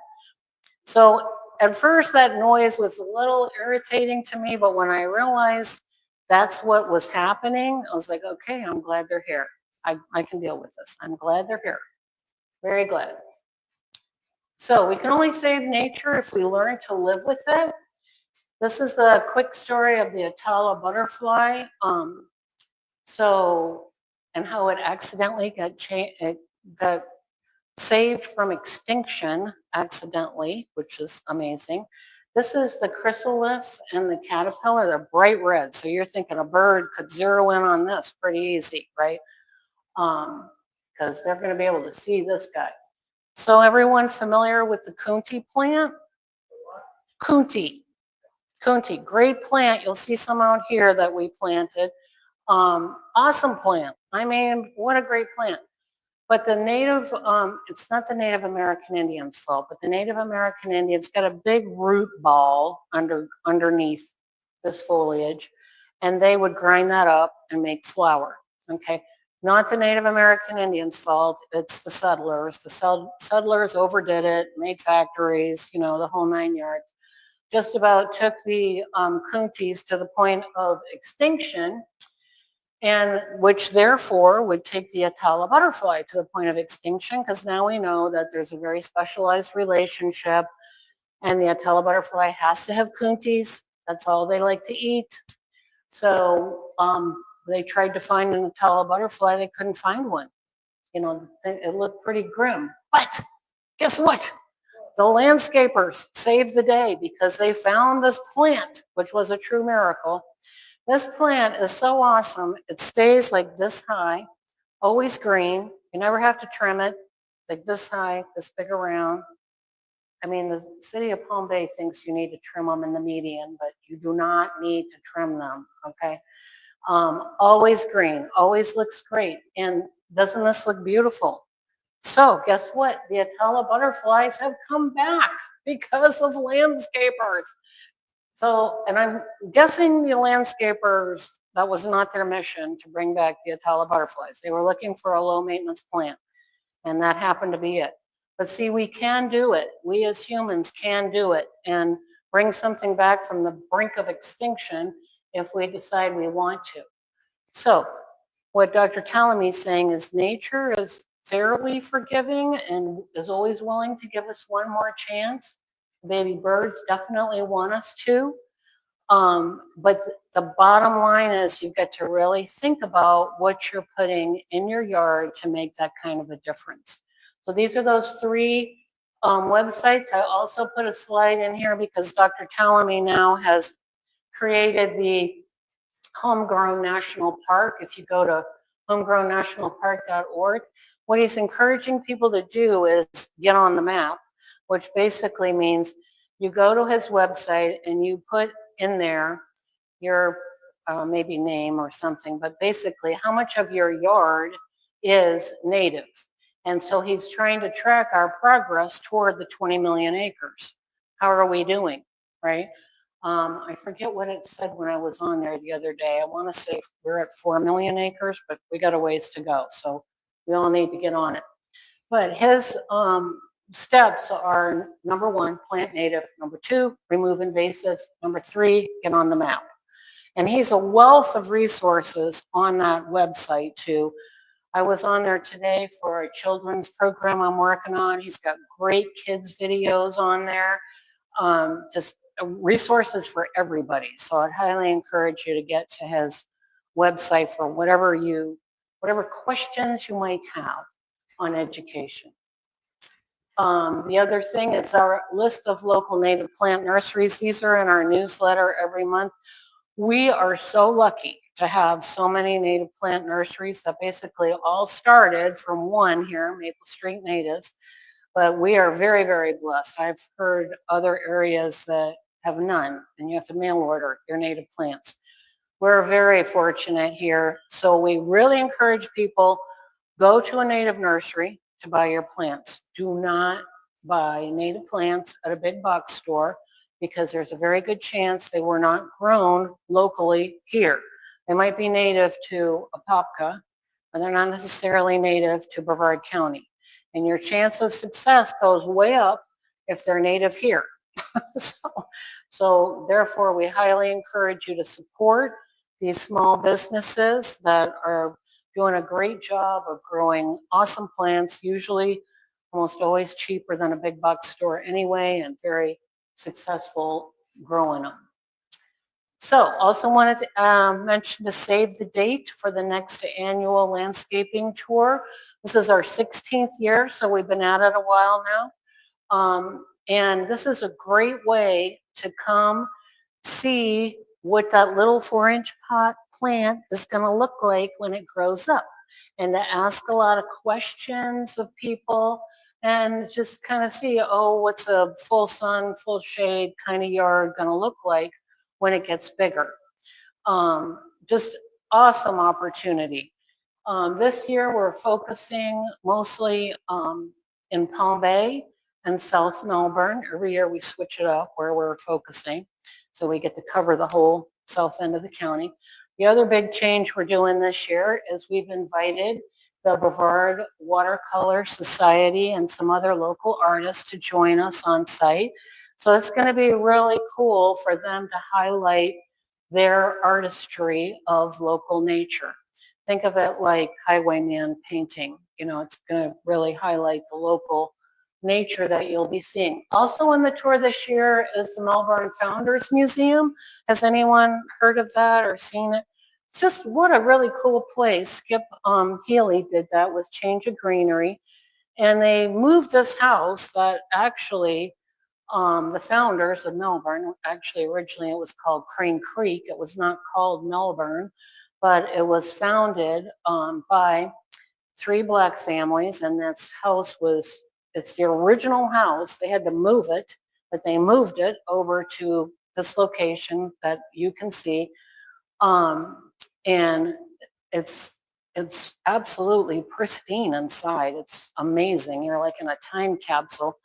So at first that noise was a little irritating to me, but when I realized that's what was happening, I was like, okay, I'm glad they're here. I can deal with this. I'm glad they're here. Very glad. So we can only save nature if we learn to live with it. This is a quick story of the Atala butterfly. And how it accidentally got saved from extinction accidentally, which is amazing. This is the chrysalis and the caterpillar. They're bright red. So you're thinking a bird could zero in on this pretty easy, right? Because they're going to be able to see this guy. So everyone familiar with the Kunti plant? Kunti, great plant. You'll see some out here that we planted. Awesome plant. I mean, what a great plant. But the native, it's not the Native American Indians' fault, but the Native American Indians got a big root ball underneath this foliage, and they would grind that up and make flour, okay? Not the Native American Indians' fault, it's the settlers. The settlers overdid it, made factories, you know, the whole 9 yards. Just about took the Kuntis to the point of extinction, and which therefore would take the Atala butterfly to the point of extinction, because now we know that there's a very specialized relationship, and the Atala butterfly has to have Kuntis. That's all they like to eat. So they tried to find an Atala butterfly. They couldn't find one. You know, it looked pretty grim. But guess what? The landscapers saved the day, because they found this plant, which was a true miracle. This plant is so awesome. It stays like this high, always green. You never have to trim it, like this high, this big around. I mean, the city of Palm Bay thinks you need to trim them in the median, but you do not need to trim them, okay? Always green, always looks great. And doesn't this look beautiful? So guess what? The Atala butterflies have come back because of landscapers. So, and I'm guessing the landscapers, that was not their mission to bring back the Atala butterflies. They were looking for a low maintenance plant, and that happened to be it. But see, we can do it. We as humans can do it. And bring something back from the brink of extinction if we decide we want to. So what Dr. Talamy is saying is nature is fairly forgiving and is always willing to give us one more chance. Baby birds definitely want us to. But the bottom line is you get to really think about what you're putting in your yard to make that kind of a difference. So these are those three websites. I also put a slide in here because Dr. Talamy now has created the Homegrown National Park. If you go to homegrownnationalpark.org, what he's encouraging people to do is get on the map, which basically means you go to his website and you put in there your maybe name or something, but basically how much of your yard is native. And so he's trying to track our progress toward the 20 million acres. How are we doing, right? I forget what it said when I was on there the other day. I want to say we're at 4 million acres, but we got a ways to go. So we all need to get on it. But his steps are number 1, plant native. Number 2, remove invasives. Number 3, get on the map. And he's a wealth of resources on that website too. I was on there today for a children's program I'm working on. He's got great kids videos on there. Just resources for everybody. So I'd highly encourage you to get to his website for whatever questions you might have on education. The other thing is our list of local native plant nurseries. These are in our newsletter every month. We are so lucky to have so many native plant nurseries that basically all started from one here, Maple Street Natives. But we are very, very blessed. I've heard other areas that have none, and you have to mail order your native plants. We're very fortunate here. So we really encourage people, go to a native nursery to buy your plants. Do not buy native plants at a big box store because there's a very good chance they were not grown locally here. They might be native to Apopka, but they're not necessarily native to Brevard County. And your chance of success goes way up if they're native here. so therefore, we highly encourage you to support these small businesses that are doing a great job of growing awesome plants, usually almost always cheaper than a big box store anyway, and very successful growing them. So also wanted to mention to save the date for the next annual landscaping tour. This is our 16th year, so we've been at it a while now. And this is a great way to come see what that little 4-inch pot plant is going to look like when it grows up, and to ask a lot of questions of people and just kind of see, oh, what's a full sun, full shade kind of yard going to look like when it gets bigger. Just awesome opportunity. This year we're focusing mostly in Palm Bay and South Melbourne. Every year we switch it up where we're focusing, so we get to cover the whole south end of the county. The other big change we're doing this year is we've invited the Brevard Watercolor Society and some other local artists to join us on site. So it's going to be really cool for them to highlight their artistry of local nature. Think of it like highwayman painting. You know, it's going to really highlight the local nature that you'll be seeing. Also on the tour this year is the Melbourne Founders Museum. Has anyone heard of that or seen it? It's just what a really cool place. Skip Healy did that with Change of Greenery. And they moved this house that actually the founders of Melbourne, actually originally it was called Crane Creek. It was not called Melbourne, but it was founded by 3 Black families, and this house was, it's the original house. They had to move it, but they moved it over to this location that you can see. And it's absolutely pristine inside. It's amazing. You're like in a time capsule.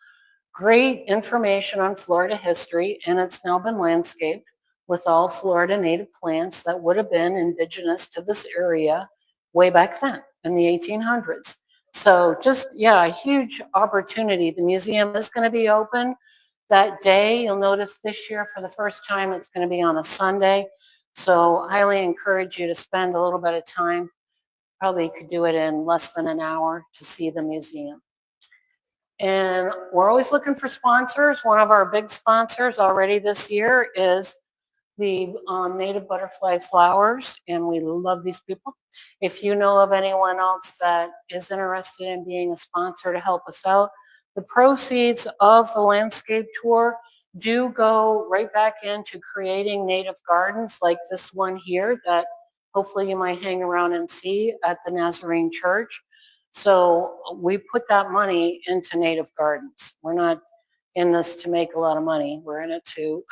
Great information on Florida history, and it's now been landscaped with all Florida native plants that would have been indigenous to this area way back then in the 1800s. So just, yeah, a huge opportunity. The museum is going to be open That day, you'll notice this year for the first time, it's going to be on a Sunday. So I highly encourage you to spend a little bit of time. Probably could do it in less than an hour to see the museum. And we're always looking for sponsors. One of our big sponsors already this year is the native butterfly flowers, and we love these people. If you know of anyone else that is interested in being a sponsor to help us out, the proceeds of the landscape tour do go right back into creating native gardens like this one here that hopefully you might hang around and see at the Nazarene Church. So we put that money into native gardens. We're not in this to make a lot of money. We're in it to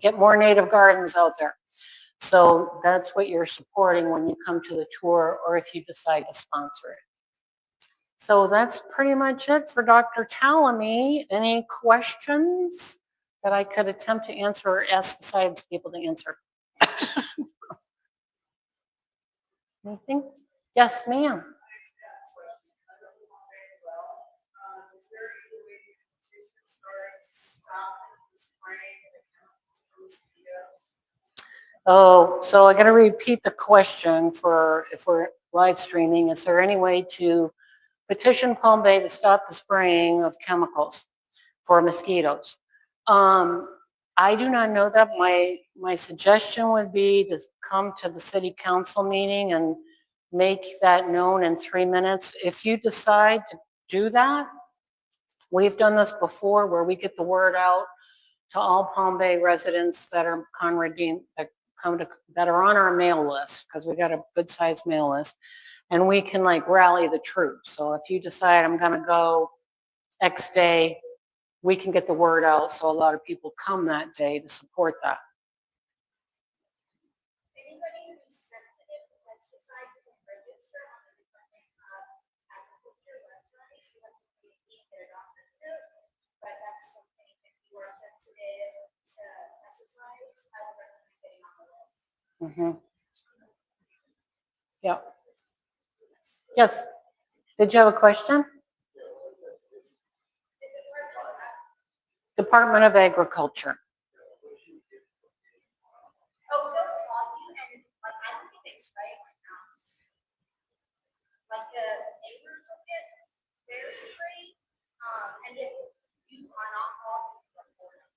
get more native gardens out there. So that's what you're supporting when you come to the tour or if you decide to sponsor it. So that's pretty much it for Dr. Talamy. Any questions that I could attempt to answer or ask the science people to answer? Anything? Yes, ma'am. Oh, so I got to repeat the question for if we're live streaming. Is there any way to petition Palm Bay to stop the spraying of chemicals for mosquitoes? I do not know that. My suggestion would be to come to the city council meeting and make that known in 3 minutes. If you decide to do that, we've done this before where we get the word out to all Palm Bay residents that are Conradina, that are on our mail list, because we got a good sized mail list, and we can like rally the troops. So if you decide I'm gonna go X day, we can get the word out so a lot of people come that day to support that. Anybody who's sensitive to pesticides can register on the Department of Agriculture website. You have to keep their doctor to, but that's something if you are sensitive to pesticides, I would recommend getting on the list. Yeah. Yes. Did you have a question? Department of Agriculture. Oh, they'll call you and like I don't think they spray it right now. Like the neighbors will get their spray, and if you are not called, you report it.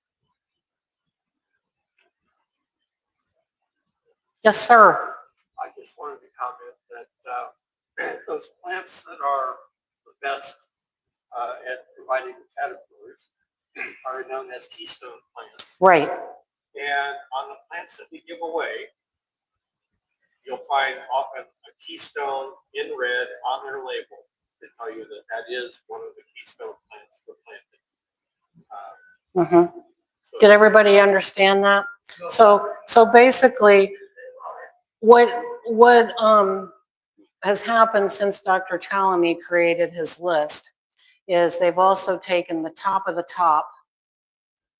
Yes, sir. I just wanted to comment that those plants that are the best at providing the caterpillars are known as keystone plants. Right. And on the plants that we give away, you'll find often a keystone in red on their label to tell you that that is one of the keystone plants we're planting. So Did everybody understand that? So basically, what has happened since Dr. Talamy created his list is they've also taken the top of the top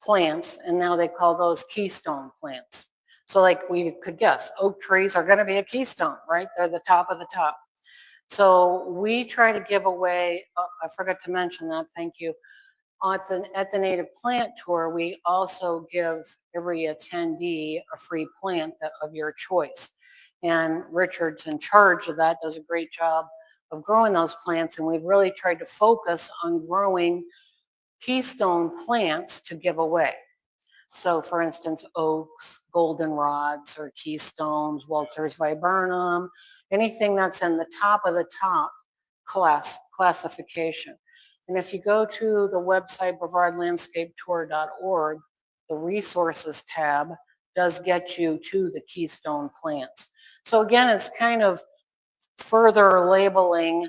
plants and now they call those keystone plants. So like we could guess, oak trees are going to be a keystone, right? They're the top of the top. So we try to give away, I forgot to mention that, thank you. At the Native Plant Tour, we also give every attendee a free plant of your choice. And Richard's in charge of that, does a great job of growing those plants. And we've really tried to focus on growing keystone plants to give away. So for instance, oaks, goldenrods or keystones, Walter's viburnum, anything that's in the top of the top classification. And if you go to the website brevardlandscapetour.org, the resources tab does get you to the keystone plants. So again, it's kind of further labeling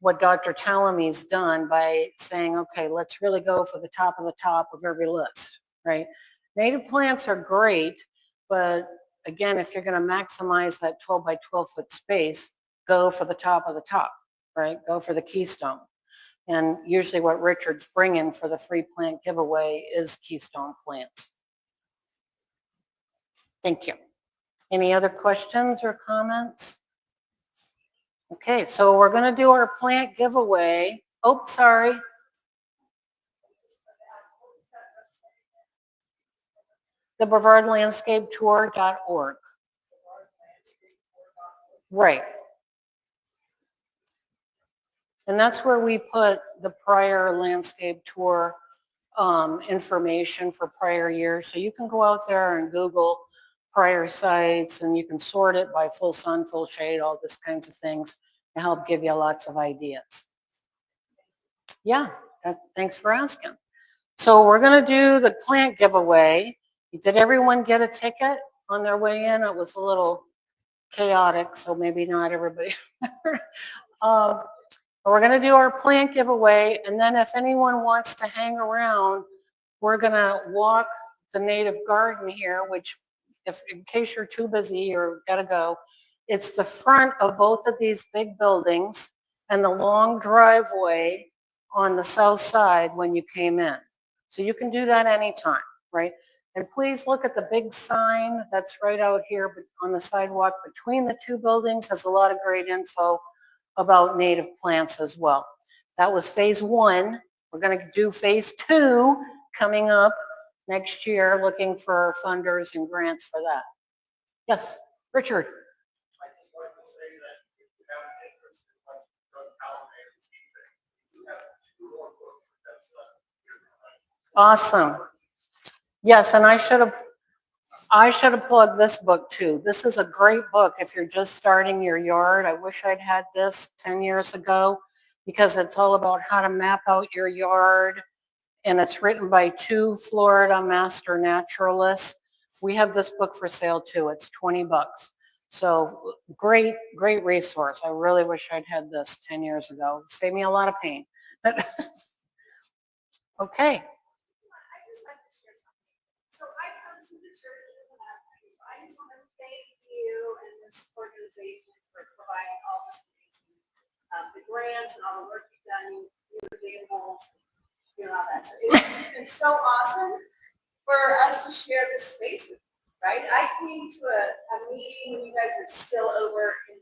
what Dr. Talamy's done by saying, okay, let's really go for the top of every list, right? Native plants are great, but again, if you're going to maximize that 12 by 12 foot space, go for the top of the top, right? Go for the keystone. And usually what Richard's bringing for the free plant giveaway is keystone plants. Thank you. Any other questions or comments? Okay, so we're going to do our plant giveaway. Oh, sorry. The BrevardLandscapeTour.org. Right. And that's where we put the prior landscape tour information for prior years. So you can go out there and Google prior sites and you can sort it by full sun, full shade, all this kinds of things to help give you lots of ideas. Yeah, thanks for asking. So we're going to do the plant giveaway. Did everyone get a ticket on their way in? It was a little chaotic, so maybe not everybody. We're going to do our plant giveaway, and then if anyone wants to hang around, we're going to walk the native garden here, which if in case you're too busy or got to go, it's the front of both of these big buildings and the long driveway on the south side when you came in. So you can do that anytime, right? And please look at the big sign that's right out here on the sidewalk between the two buildings. Has a lot of great info about native plants as well. That was phase 1. We're going to do phase 2 coming up next year, looking for funders and grants for that. Yes, Richard. I just wanted to say that if you have an interest in what's going on you have 2 more books that's Awesome. Yes, and I should have plugged this book too. This is a great book if you're just starting your yard. I wish I'd had this 10 years ago because it's all about how to map out your yard. And it's written by 2 Florida master naturalists. We have this book for sale too. It's $20. So great, great resource. I really wish I'd had this 10 years ago. Saved me a lot of pain. Okay. I just like to share something. So I come to the church in the Netherlands. So I just want to thank you and this organization for providing all this amazing, the grants and all the work you've done. You're digging holes, doing all that. So it's been so awesome for us to share this space with you, right? I came to a meeting when you guys were still over in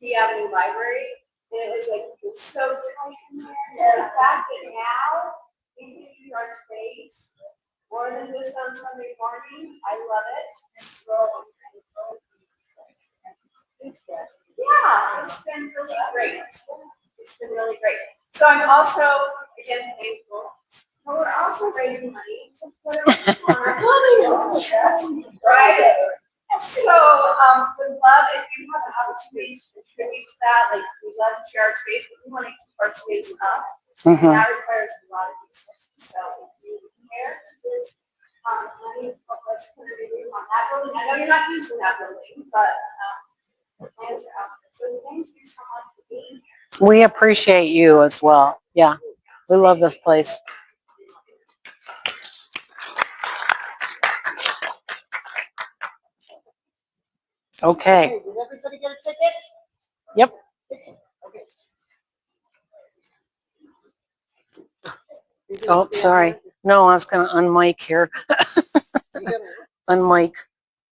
the Avenue Library, and it was like, it was so tight in there. And the fact that now we can use our space more than just on Sunday mornings, I love it. So, yeah, it's been really great. It's been really great. So I'm also, again, thankful. But we're also raising money to put on our building. Right? So, would love if you have an opportunity to contribute to that. Like, we love to share our space, but we want to keep our space up. And that requires a lot of resources. So, if you care to give money to help us put a review on that building, I know you're not using that building, but plans are out there. So, thank you so much for being here. We appreciate you as well. Yeah, we love this place. Okay. Did everybody get a ticket? Yep. Okay. Oh, sorry. No, I was going to unmic here. Unmic.